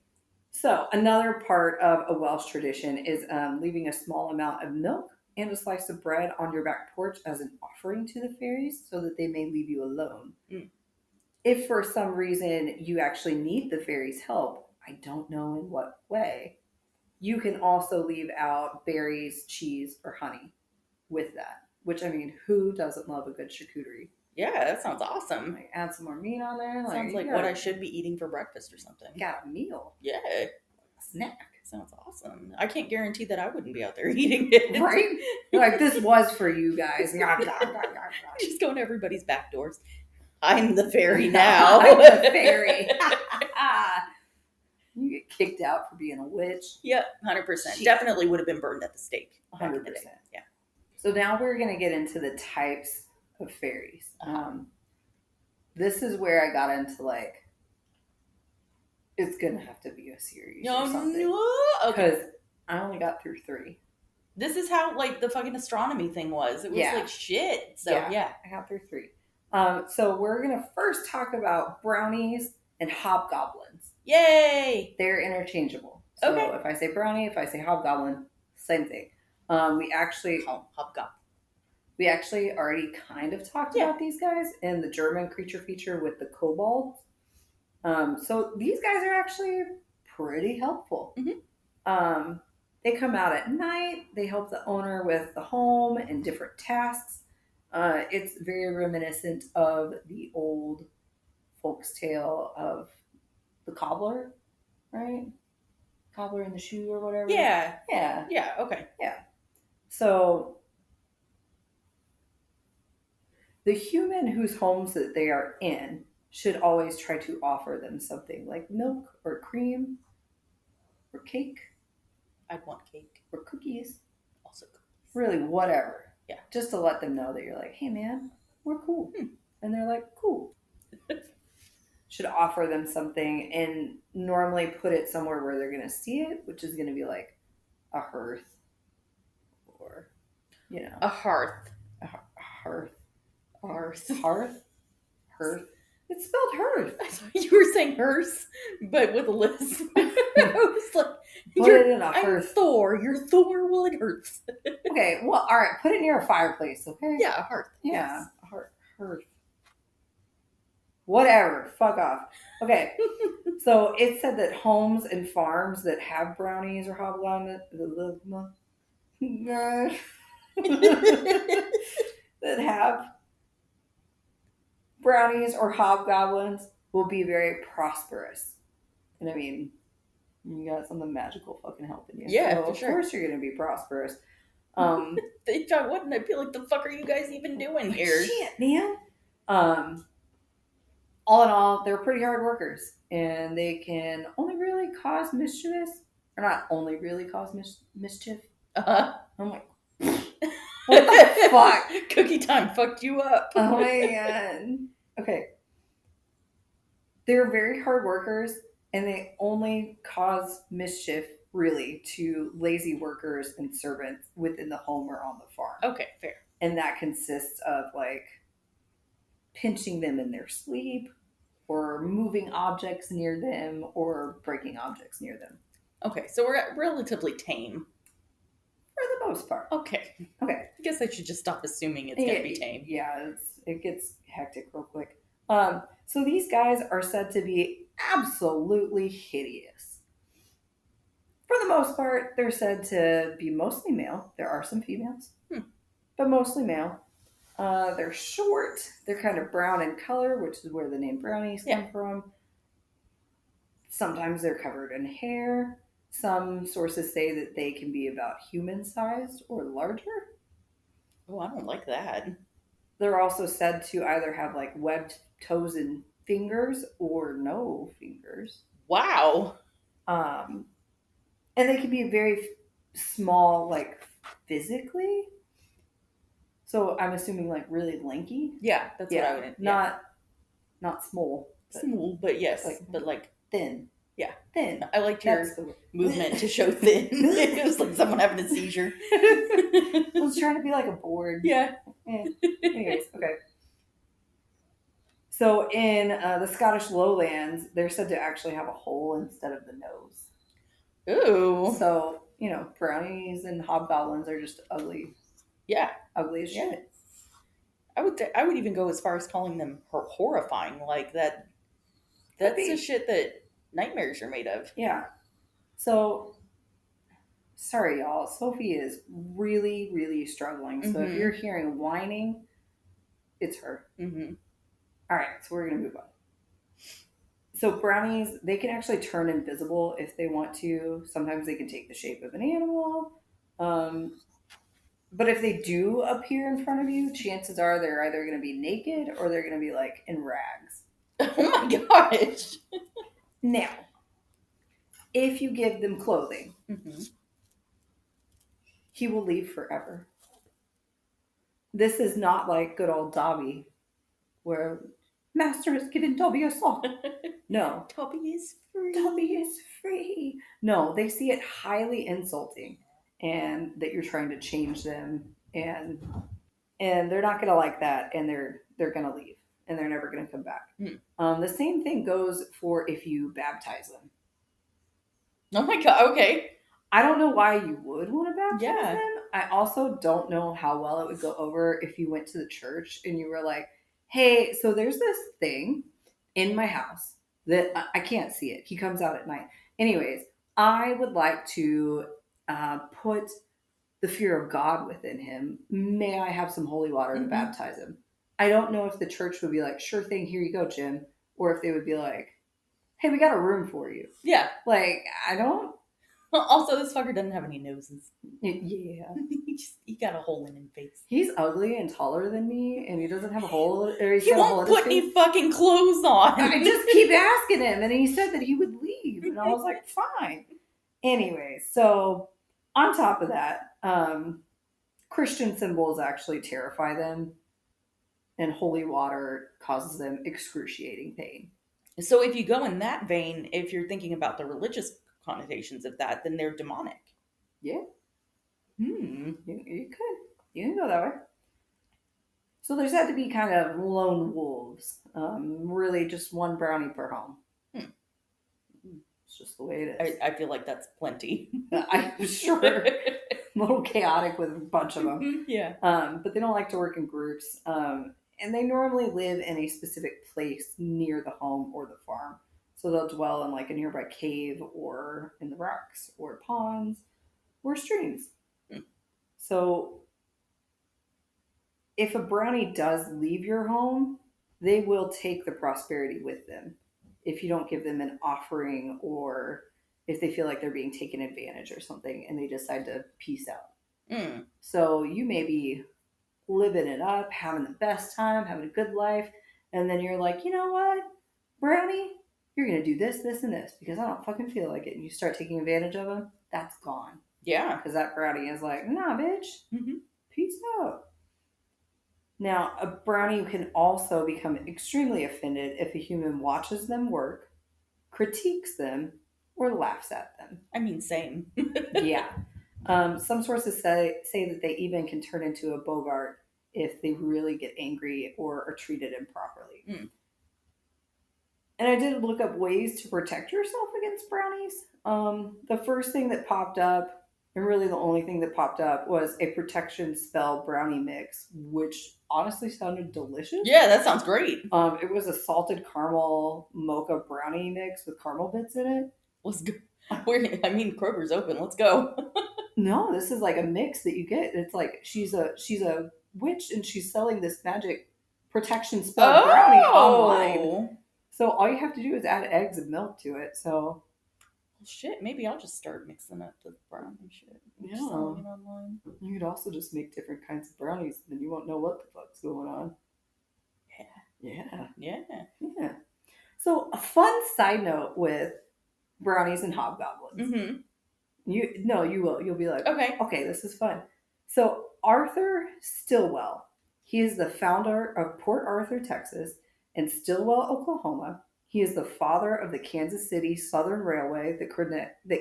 So another part of a Welsh tradition is leaving a small amount of milk and a slice of bread on your back porch as an offering to the fairies so that they may leave you alone. Mm. If for some reason you actually need the fairies' help, I don't know in what way, you can also leave out berries, cheese, or honey with that. Which, I mean, who doesn't love a good charcuterie? Yeah, that sounds awesome. Like, add some more meat on there. Sounds like what I should be eating for breakfast or something. Got a meal. Yeah. A snack. Sounds awesome. I can't guarantee that I wouldn't be out there eating it. Right? Like, this was for you guys. Just going to everybody's back doors. I'm the fairy now. I'm the fairy. You get kicked out for being a witch. Yep, 100%. Shit. Definitely would have been burned at the stake. 100%. Yeah. So now we're going to get into the types of fairies. This is where I got into, like, it's going to have to be a series or something. No. Okay. Because I only got through 3. This is how, like, the fucking astronomy thing was. It was like shit. So, yeah. I got through 3. So we're going to first talk about brownies and hobgoblins. Yay! They're interchangeable. So if I say brownie, if I say hobgoblin, same thing. We actually already kind of talked about these guys in the German creature feature with the kobolds. So these guys are actually pretty helpful. Mm-hmm. They come out at night. They help the owner with the home and different tasks. It's very reminiscent of the old folks' tale of the cobbler, right? Cobbler in the shoe or whatever. Yeah. Yeah. Yeah, okay. Yeah. So the human whose homes that they are in should always try to offer them something like milk or cream or cake. I'd want cake. Or cookies. Also cookies. Really, whatever. Yeah. Just to let them know that you're like, hey man, we're cool. And they're like, cool. Should offer them something and normally put it somewhere where they're going to see it, which is going to be like a hearth or, a hearth. A hearth. Hearth. Hearth? Hearth. It's spelled hearth. I thought you were saying hearse, but with a lisp. I was like, put it in a hearth. I'm Thor. You're Thor. Well, it hurts. Okay, well, all right. Put it near a fireplace, okay? Yeah, a hearth. Yeah, yes. A hearth. Whatever. Fuck off. Okay. So it said that homes and farms that have brownies or hobgoblins that have brownies or hobgoblins will be very prosperous. And I mean, you got something magical fucking helping you. Yeah, so for of sure. course you're going to be prosperous. They thought, what? And I feel like, the fuck are you guys even doing here? Shit, man. All in all, they're pretty hard workers, and they can only really cause mischief, or not only really cause mischief. Uh-huh. I'm like, what the fuck? Cookie time fucked you up. Oh my god. Okay. They're very hard workers, and they only cause mischief, really, to lazy workers and servants within the home or on the farm. Okay, fair. And that consists of, like, pinching them in their sleep, or moving objects near them, or breaking objects near them. Okay, so we're relatively tame. For the most part. Okay. Okay. I guess I should just stop assuming it's going to be tame. Yeah, it gets hectic real quick. So these guys are said to be absolutely hideous. For the most part, they're said to be mostly male. There are some females, but mostly male. They're short. They're kind of brown in color, which is where the name Brownies come from. Sometimes they're covered in hair. Some sources say that they can be about human-sized or larger. Oh, I don't like that. They're also said to either have like webbed toes and fingers or no fingers. Wow. And they can be very small, like physically. So I'm assuming like really lanky. Yeah, that's what I would. Yeah. Not small. Small, but yes, but like thin. Yeah, thin. I liked your movement to show thin. It was like someone having a seizure. I was trying to be like a board. Yeah. Anyways, okay. So in the Scottish lowlands, they're said to actually have a hole instead of the nose. Ooh. So, brownies and hobgoblins are just ugly. Yeah. Ugly as shit. I would even go as far as calling them horrifying. Like that. That's the shit that nightmares are made of. Yeah. So, sorry, y'all. Sophie is really, really struggling. So if you're hearing whining, it's her. Mm-hmm. All right, so we're going to move on. So brownies, they can actually turn invisible if they want to. Sometimes they can take the shape of an animal. But if they do appear in front of you, chances are they're either going to be naked or they're going to be like in rags. Oh my gosh. Now, if you give them clothing, he will leave forever. This is not like good old Dobby, where Master has given Dobby a sock. No. Dobby is free. Dobby is free. No, they see it highly insulting and that you're trying to change them, and they're not going to like that, and they're going to leave, and they're never going to come back. The same thing goes for if you baptize them. Oh my god, okay. I don't know why you would want to baptize them. I also don't know how well it would go over if you went to the church and you were like, hey, so there's this thing in my house that I can't see it. He comes out at night. Anyways, I would like to put the fear of God within him. May I have some holy water to baptize him? I don't know if the church would be like, sure thing, here you go, Jim. Or if they would be like, hey, we got a room for you. Yeah. Like, I don't. Also, this fucker doesn't have any noses. Yeah. he got a hole in his face. He's ugly and taller than me, and he doesn't have a hole. Or he won't put any fucking clothes on. I just keep asking him, and he said that he would leave. And I was like, fine. Anyway, so on top of that, Christian symbols actually terrify them, and holy water causes them excruciating pain. So if you go in that vein, if you're thinking about the religious connotations of that, then they're demonic. Yeah. You could. You can go that way. So there's had to be kind of lone wolves. Really just one brownie per home. It's just the way it is. I feel like that's plenty. I'm sure. A little chaotic with a bunch of them. Yeah. But they don't like to work in groups. And they normally live in a specific place near the home or the farm. So they'll dwell in like a nearby cave or in the rocks or ponds or streams. So if a brownie does leave your home, they will take the prosperity with them if you don't give them an offering, or if they feel like they're being taken advantage or something and they decide to peace out. So you may be living it up, having the best time, having a good life, and then you're like, you know what, brownie, you're going to do this, this, and this because I don't fucking feel like it. And you start taking advantage of them, that's gone. Yeah. Because that brownie is like, nah, bitch. Peace out. Now, a brownie can also become extremely offended if a human watches them work, critiques them, or laughs at them. I mean, same. Yeah. Some sources say that they even can turn into a Boggart if they really get angry or are treated improperly. Mm. And I did look up ways to protect yourself against brownies. The first thing that popped up, and really the only thing that popped up, was a protection spell brownie mix, which honestly sounded delicious. Yeah, that sounds great. It was a salted caramel mocha brownie mix with caramel bits in it. Let's go. Kroger's open. Let's go. No, this is like a mix that you get. It's like she's a witch and she's selling this magic protection spell brownie online. So all you have to do is add eggs and milk to it. So, well, shit, maybe I'll just start mixing up the brownie shit. Yeah. Selling it online. You could also just make different kinds of brownies, and then you won't know what the fuck's going on. Yeah. So a fun side note with brownies and hobgoblins. Mm-hmm. You will. You'll be like, okay, this is fun. So Arthur Stillwell, he is the founder of Port Arthur, Texas, and Stillwell, Oklahoma. He is the father of the Kansas City Southern Railway that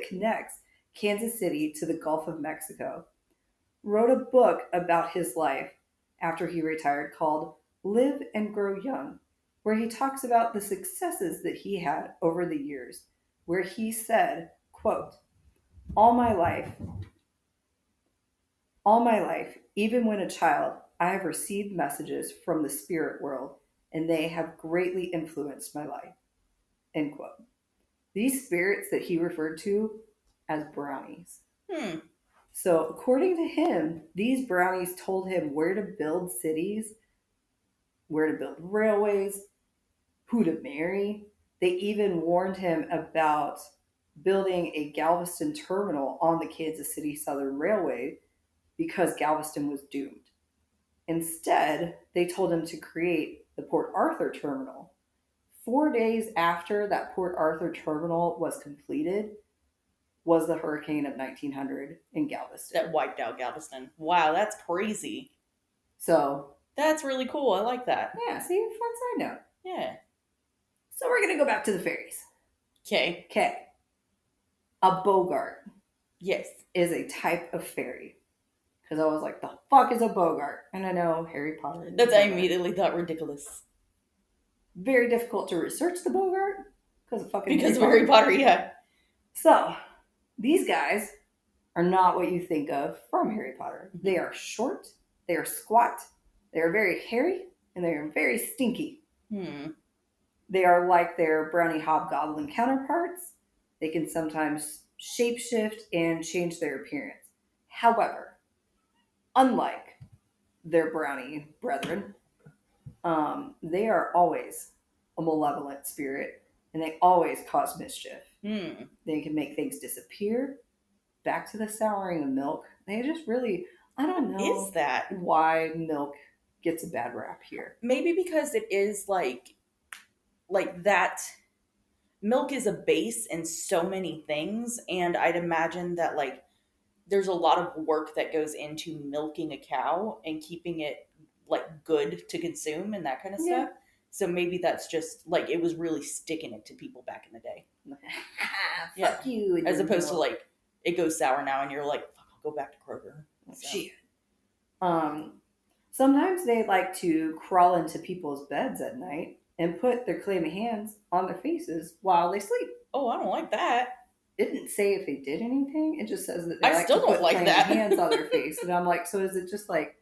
connects Kansas City to the Gulf of Mexico. Wrote a book about his life after he retired called Live and Grow Young, where he talks about the successes that he had over the years, where he said, quote, all my life, even when a child, I have received messages from the spirit world, and they have greatly influenced my life. End quote. These spirits that he referred to as brownies. So according to him, these brownies told him where to build cities, where to build railways, who to marry. They even warned him about building a Galveston terminal on the Kansas City Southern Railway because Galveston was doomed. Instead, they told him to create the Port Arthur terminal. 4 days after that Port Arthur terminal was completed was the hurricane of 1900 in Galveston. That wiped out Galveston. Wow, that's crazy. So that's really cool. I like that. Yeah, see, fun side note. Yeah. So we're going to go back to the fairies. Okay. A Boggart. Yes. Is a type of fairy. Because I was like, the fuck is a Boggart? And I know Harry Potter. That's I immediately thought ridiculous. Very difficult to research the Boggart. Because of Harry Potter, yeah. So, these guys are not what you think of from Harry Potter. Mm-hmm. They are short, they are squat, they are very hairy, and they are very stinky. They are like their brownie hobgoblin counterparts. They can sometimes shapeshift and change their appearance. However, unlike their brownie brethren, they are always a malevolent spirit, and they always cause mischief. They can make things disappear. Back to the souring of milk. They just really, I don't know. Is that why milk gets a bad rap here? Maybe because it is like that. Milk is a base in so many things, and I'd imagine that like there's a lot of work that goes into milking a cow and keeping it like good to consume and that kind of stuff. So maybe that's just like it was really sticking it to people back in the day. Fuck you. As opposed to like it goes sour now and you're like, fuck, I'll go back to Kroger. So. Shit. Sometimes they like to crawl into people's beds at night and put their clammy hands on their faces while they sleep. Oh, I don't like that. It didn't say if they did anything. It just says that they I still don't like clammy that. hands on their face. And I'm like, so is it just like,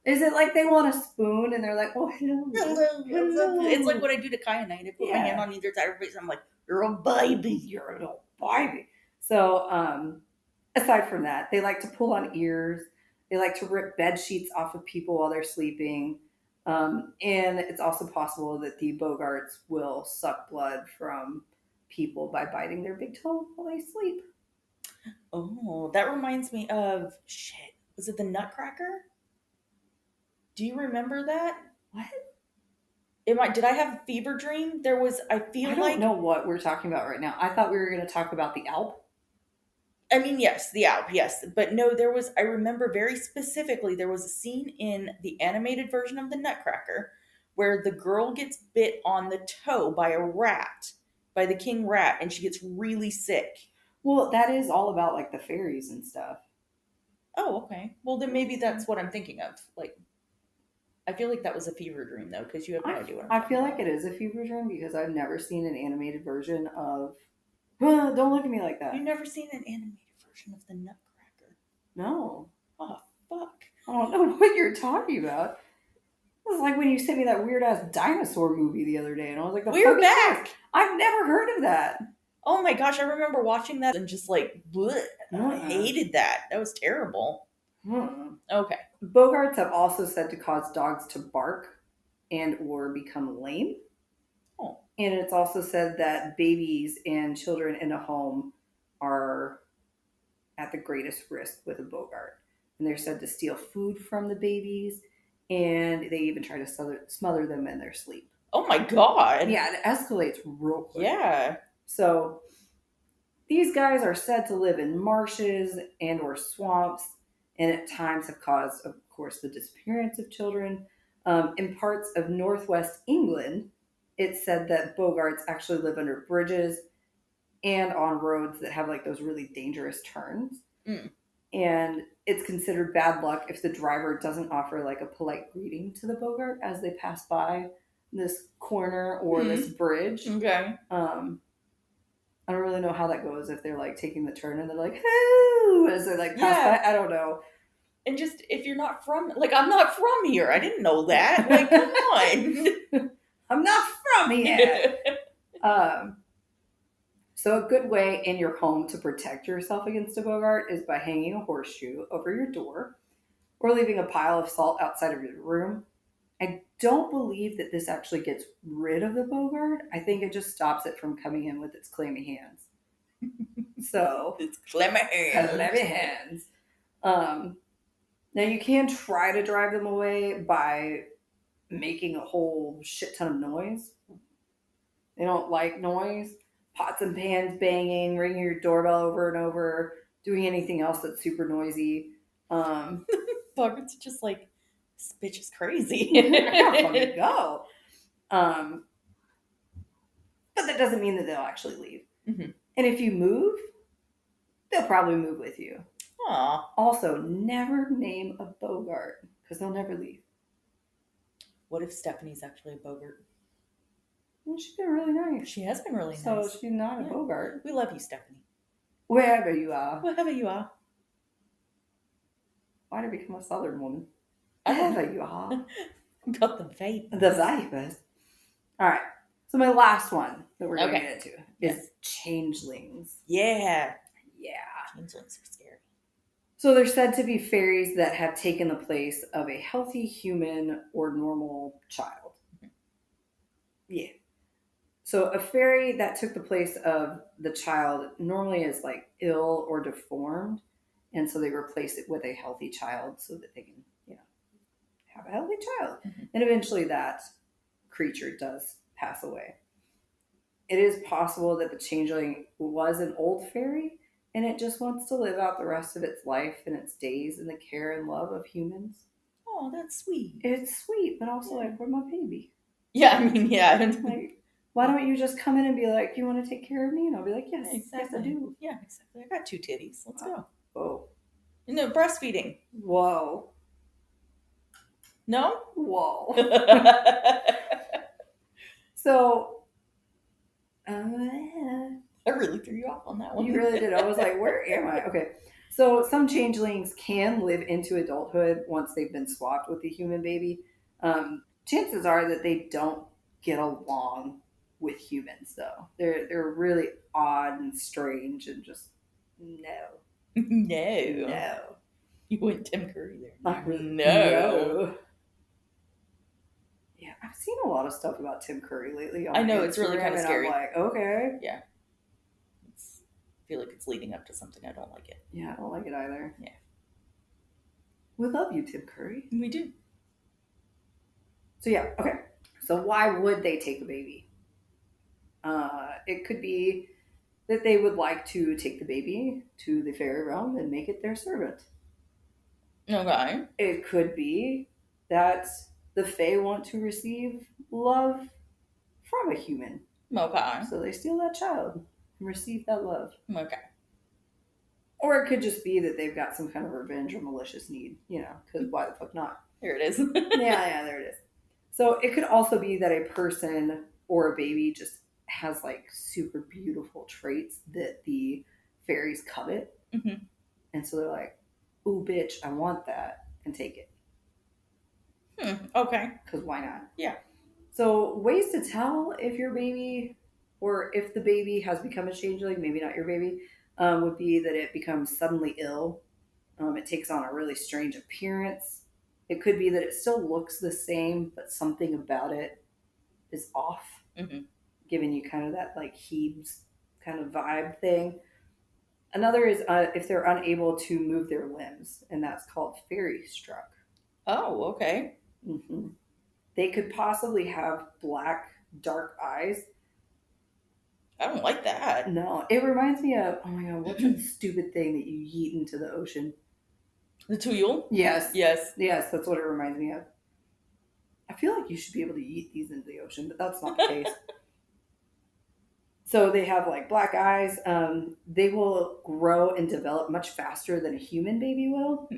is it like they want a spoon and they're like, oh, hello. It's like what I do to Kai and I put my hand on either side of her face. I'm like, you're a baby. You're a little baby. So, aside from that, they like to pull on ears. They like to rip bed sheets off of people while they're sleeping. And it's also possible that the Boggarts will suck blood from people by biting their big toe while they sleep. Oh, that reminds me of, shit, was it the Nutcracker? Do you remember that? What? Did I have a fever dream? I don't know what we're talking about right now. I thought we were going to talk about the Alp. I mean, yes, the Alp, yes. But no, I remember very specifically, there was a scene in the animated version of the Nutcracker where the girl gets bit on the toe by a rat, by the king rat, and she gets really sick. Well, that is all about like the fairies and stuff. Oh, okay. Well, then maybe that's what I'm thinking of. Like, I feel like that was a fever dream though, because you have no idea what I'm I talking feel like about. it is a fever dream because I've never seen an animated version of. Don't look at me like You've that. never seen an animated version of the Nutcracker? No, Oh fuck! I don't know what you're talking about. It was like when you sent me that weird ass dinosaur movie the other day, and I was like, "The fuck We're is this?" back. I've never heard of that. Oh my gosh, I remember watching that and just like, bleh, I Uh-uh. hated that. That was terrible. Hmm. Okay. Bogarts have also said to cause dogs to bark and or become lame. Oh. And it's also said that babies and children in a home are at the greatest risk with a Bogart. And they're said to steal food from the babies, and they even try to smother them in their sleep. Oh my god. Yeah, it escalates real quick. Yeah. So these guys are said to live in marshes and or swamps, and at times have caused, of course, the disappearance of children. In parts of northwest England, it's said that Bogarts actually live under bridges and on roads that have like those really dangerous turns. Mm. And it's considered bad luck if the driver doesn't offer like a polite greeting to the Bogart as they pass by this corner or this bridge. Okay. I don't really know how that goes if they're like taking the turn and they're like, "Hoo!" as they like pass Yeah. by. I don't know. And just if you're not from, like, I'm not from here. I didn't know that. Like, come on. I'm not from here. So a good way in your home to protect yourself against a Bogart is by hanging a horseshoe over your door or leaving a pile of salt outside of your room. I don't believe that this actually gets rid of the Bogart. I think it just stops it from coming in with its clammy hands. So It's clammy hands. clammy hands. Now you can try to drive them away by making a whole shit ton of noise. They don't like noise. Pots and pans banging, ringing your doorbell over and over, doing anything else that's super noisy. Boggarts are just like, this bitch is crazy. I gotta fucking go. But that doesn't mean that they'll actually leave. Mm-hmm. And if you move, they'll probably move with you. Aw. Also, never name a Bogart because they'll never leave. What if Stephanie's actually a Bogart? Well, she's been really nice. She has been really So nice. she's not a Yeah. Bogart. We love you, Stephanie. Wherever you are. Wherever you are. Why did I become a Southern woman? I don't Wherever you are. Got the vape. The vipers. All right. So my last one that we're going to Okay. get into is changelings. Yeah. Yeah. Changelings are scary. So they're said to be fairies that have taken the place of a healthy human or normal child. Yeah. So a fairy that took the place of the child normally is like ill or deformed. And so they replace it with a healthy child so that they can, have a healthy child. Mm-hmm. And eventually that creature does pass away. It is possible that the changeling was an old fairy and it just wants to live out the rest of its life and its days in the care and love of humans. Oh, that's sweet. It's sweet, but also like, where's my baby? Yeah, I mean, yeah. Like, why don't you just come in and be like, you want to take care of me? And I'll be like, yes, exactly. yes, I do. Yeah, exactly. I got 2 titties. Let's go. Whoa. No, breastfeeding. Whoa. No? Whoa. So, I really threw you off on that one. You really did. I was like, where am I? Okay. So some changelings can live into adulthood once they've been swapped with the human baby. Chances are that they don't get along with humans, though. They're really odd and strange and just no. No. You went Tim Curry there. No. Yeah, I've seen a lot of stuff about Tim Curry lately. I know, it's really kind of scary. I'm like, okay. Yeah. I feel like it's leading up to something. I don't like it. Yeah, I don't like it either. Yeah. We love you, Tim Curry. We do. So yeah, okay. So why would they take a baby? It could be that they would like to take the baby to the fairy realm and make it their servant. Okay. It could be that the fae want to receive love from a human. Okay. So they steal that child and receive that love. Okay. Or it could just be that they've got some kind of revenge or malicious need, because why the fuck not? Here it is. Yeah, there it is. So it could also be that a person or a baby just has like super beautiful traits that the fairies covet. Hmm. And so they're like, ooh, bitch, I want that, and take it. Okay. Because why not? Yeah. So, ways to tell if your baby or if the baby has become a changeling, maybe not your baby, would be that it becomes suddenly ill. It takes on a really strange appearance. It could be that it still looks the same, but something about it is off, Hmm. giving you kind of that like Hebes kind of vibe thing. Another is if they're unable to move their limbs, and that's called fairy struck. Oh, okay. Hmm. They could possibly have black, dark eyes. I don't like that. No, it reminds me of, oh my god, what's that stupid thing that you yeet into the ocean? The tuyul? Yes, Yes. yes, that's what it reminds me of. I feel like you should be able to yeet these into the ocean, but that's not the case. So they have like black eyes. They will grow and develop much faster than a human baby will.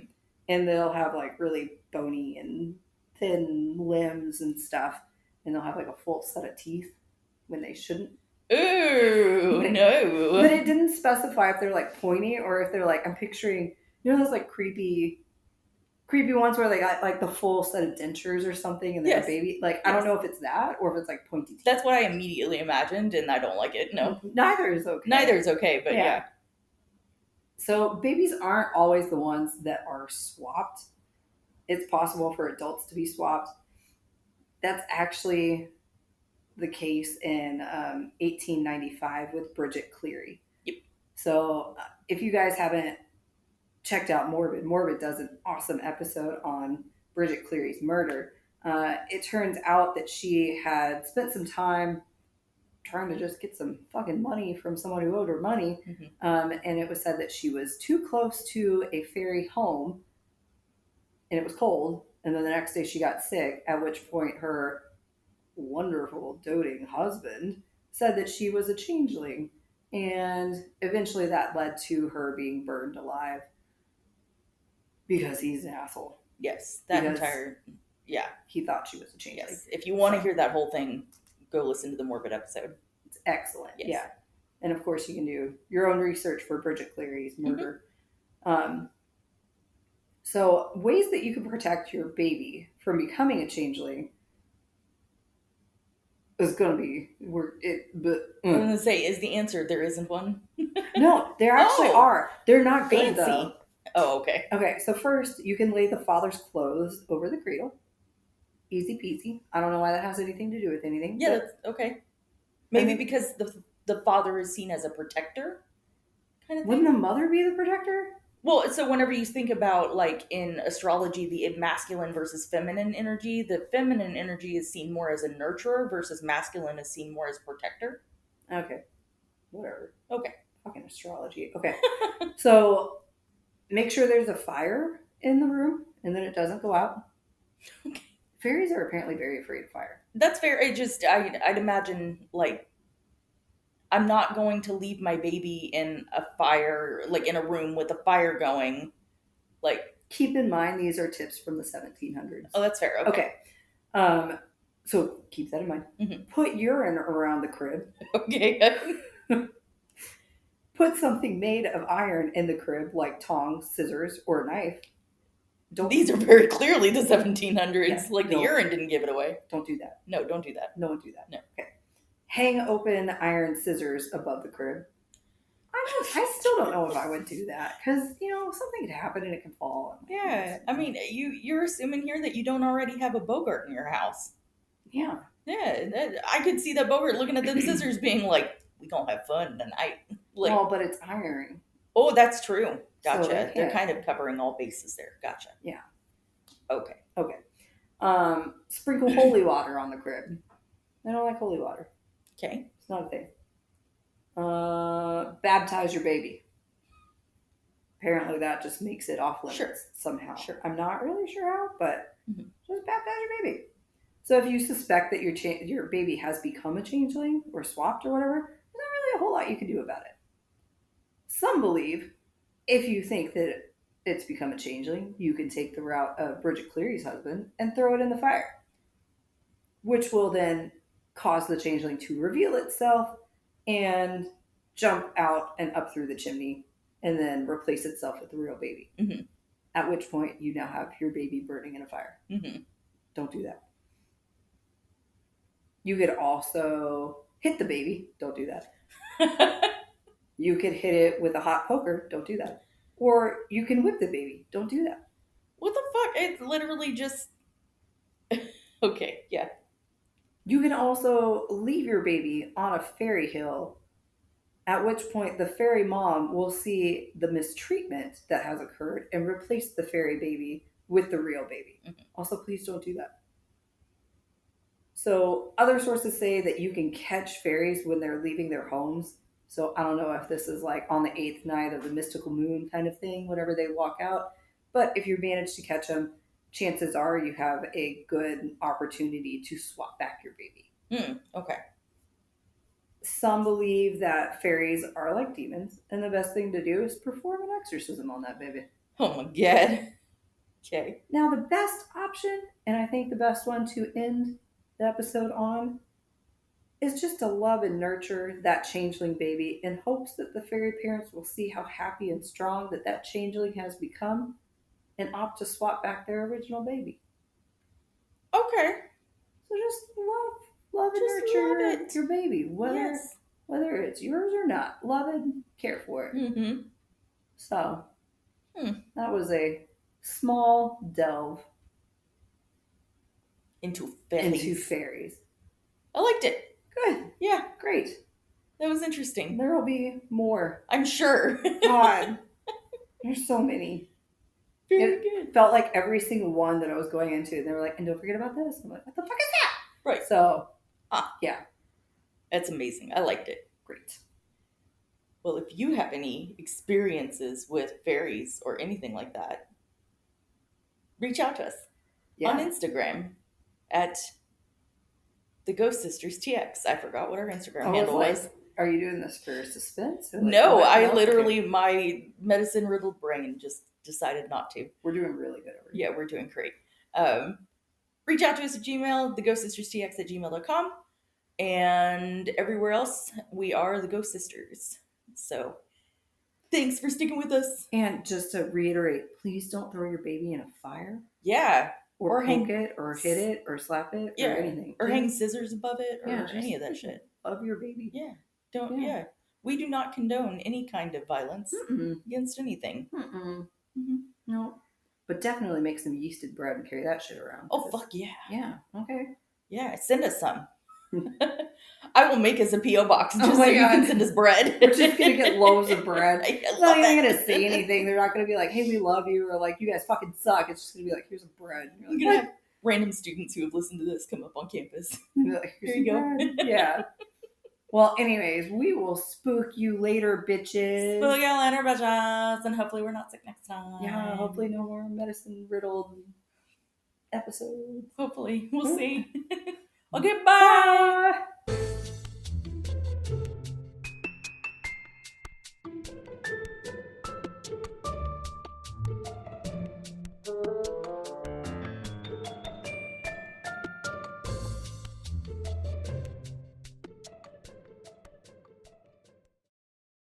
And they'll have like really bony and thin limbs and stuff. And they'll have like a full set of teeth when they shouldn't. Ooh, But no. it didn't specify if they're like pointy or if they're like, I'm picturing, you know, those like creepy ones where they got like the full set of dentures or something and they're a Yes. baby. Like, I Yes. don't know if it's that or if it's like pointy teeth. That's what I immediately imagined, and I don't like it. No. Neither is okay. Neither is okay, but yeah. So babies aren't always the ones that are swapped. It's possible for adults to be swapped. That's actually the case in 1895 with Bridget Cleary. Yep. So if you guys haven't checked out Morbid does an awesome episode on Bridget Cleary's murder. It turns out that she had spent some time trying to just get some fucking money from someone who owed her money. Mm-hmm. And it was said that she was too close to a fairy home and it was cold. And then the next day she got sick, at which point her wonderful, doting husband said that she was a changeling. And eventually that led to her being burned alive because he's an asshole. Yes, that Because entire, yeah. He thought she was a changeling. Yes, if you want to hear that whole thing, go listen to the Morbid episode. It's excellent. Yes. Yeah. And of course, you can do your own research for Bridget Cleary's murder. Mm-hmm. So, ways that you can protect your baby from becoming a changeling is going to be I'm going to say, is the answer there isn't one? No, there actually are. They're not good fancy. though. Oh, okay. Okay, so first you can lay the father's clothes over the cradle. Easy peasy. I don't know why that has anything to do with anything. Yeah, that's okay. Maybe because the father is seen as a protector, kind of thing. Wouldn't the mother be the protector? Well, so whenever you think about, like, in astrology, the masculine versus feminine energy, the feminine energy is seen more as a nurturer versus masculine is seen more as protector. Okay. Whatever. Okay. Fucking astrology. Okay. So make sure there's a fire in the room and then it doesn't go out. Okay. Fairies are apparently very afraid of fire. That's fair. I'd imagine, like, I'm not going to leave my baby in a fire, like in a room with a fire going. Like, keep in mind, these are tips from the 1700s. Oh, that's fair. Okay. So keep that in mind. Mm-hmm. Put urine around the crib. Okay. Put something made of iron in the crib, like tongs, scissors, or a knife. These are very clearly the 1700s. Yeah, like, the urine didn't give it away. Don't do that. No, don't do that. No one do that. No. Okay. Hang open iron scissors above the crib. I still don't know if I would do that because, something could happen and it can fall. Yeah. I mean, you're assuming here that you don't already have a Bogart in your house. Yeah. Yeah. I could see that Bogart looking at them scissors being like, we gonna have fun tonight. Like, well, but it's iron. Oh, that's true. Gotcha. So they're kind of covering all bases there. Gotcha. Yeah. Okay. Sprinkle holy water on the crib. I don't like holy water. Okay. It's not a thing. Baptize your baby. Apparently that just makes it off limits somehow. Sure. I'm not really sure how, but just baptize your baby. So if you suspect that your baby has become a changeling or swapped or whatever, there's not really a whole lot you can do about it. Some believe if you think that it's become a changeling, you can take the route of Bridget Cleary's husband and throw it in the fire, which will then cause the changeling to reveal itself and jump out and up through the chimney and then replace itself with the real baby. Mm-hmm. At which point you now have your baby burning in a fire. Mm-hmm. Don't do that. You could also hit the baby. Don't do that. You could hit it with a hot poker. Don't do that. Or you can whip the baby. Don't do that. What the fuck? It's literally just. Okay, yeah. You can also leave your baby on a fairy hill, at which point the fairy mom will see the mistreatment that has occurred and replace the fairy baby with the real baby. Mm-hmm. Also, please don't do that. So, other sources say that you can catch fairies when they're leaving their homes. So, I don't know if this is like on the 8th night of the mystical moon kind of thing, whenever they walk out. But if you manage to catch them, chances are you have a good opportunity to swap back your baby. Okay. Some believe that fairies are like demons, and the best thing to do is perform an exorcism on that baby. Oh my god. Okay. Now, the best option, and I think the best one to end the episode on, is just to love and nurture that changeling baby in hopes that the fairy parents will see how happy and strong that changeling has become and opt to swap back their original baby. Okay. So just love and Just nurture love it. your baby, Yes. whether it's yours or not. Love it, care for it. Mm-hmm. So that was a small delve Into into fairies. fairies. I liked it. Good. Yeah. Great. That was interesting. There will be more. I'm sure. God. There's so many. Very good. Felt like every single one that I was going into, they were like, and don't forget about this. I'm like, what the fuck is that? Right. So, yeah. That's amazing. I liked it. Great. Well, if you have any experiences with fairies or anything like that, reach out to us on Instagram at TheGhostSisters TX. I forgot what our Instagram handle was. Are you doing this for suspense? Or no, I literally, my medicine riddled brain just decided not to. We're doing really good over here. Yeah, we're doing great. Reach out to us at Gmail, TheGhostSistersTX@gmail.com. And everywhere else, we are the Ghost Sisters. So, thanks for sticking with us. And just to reiterate, please don't throw your baby in a fire. Yeah. Or poke it, or hit it, or slap it, or anything. Or hang scissors above it, or Yeah, any of that shit. Love your baby. Yeah. We do not condone any kind of violence against anything. No. But definitely make some yeasted bread and carry that shit around. Oh, fuck yeah. Yeah, okay. Yeah, send us some. I will make us a P.O. box just so you can send us bread. We're just going to get loaves of bread. They're not even going to say anything. They're not going to be like, hey, we love you, or like, you guys fucking suck. It's just going to be like, here's a bread. You're going to have random students who have listened to this come up on campus. Like, here you go. Yeah. Well, anyways, we will spook you later, bitches. Spook you later, bitches. And hopefully we're not sick next time. Yeah, hopefully no more medicine-riddled episodes. Hopefully. We'll see. Okay, bye.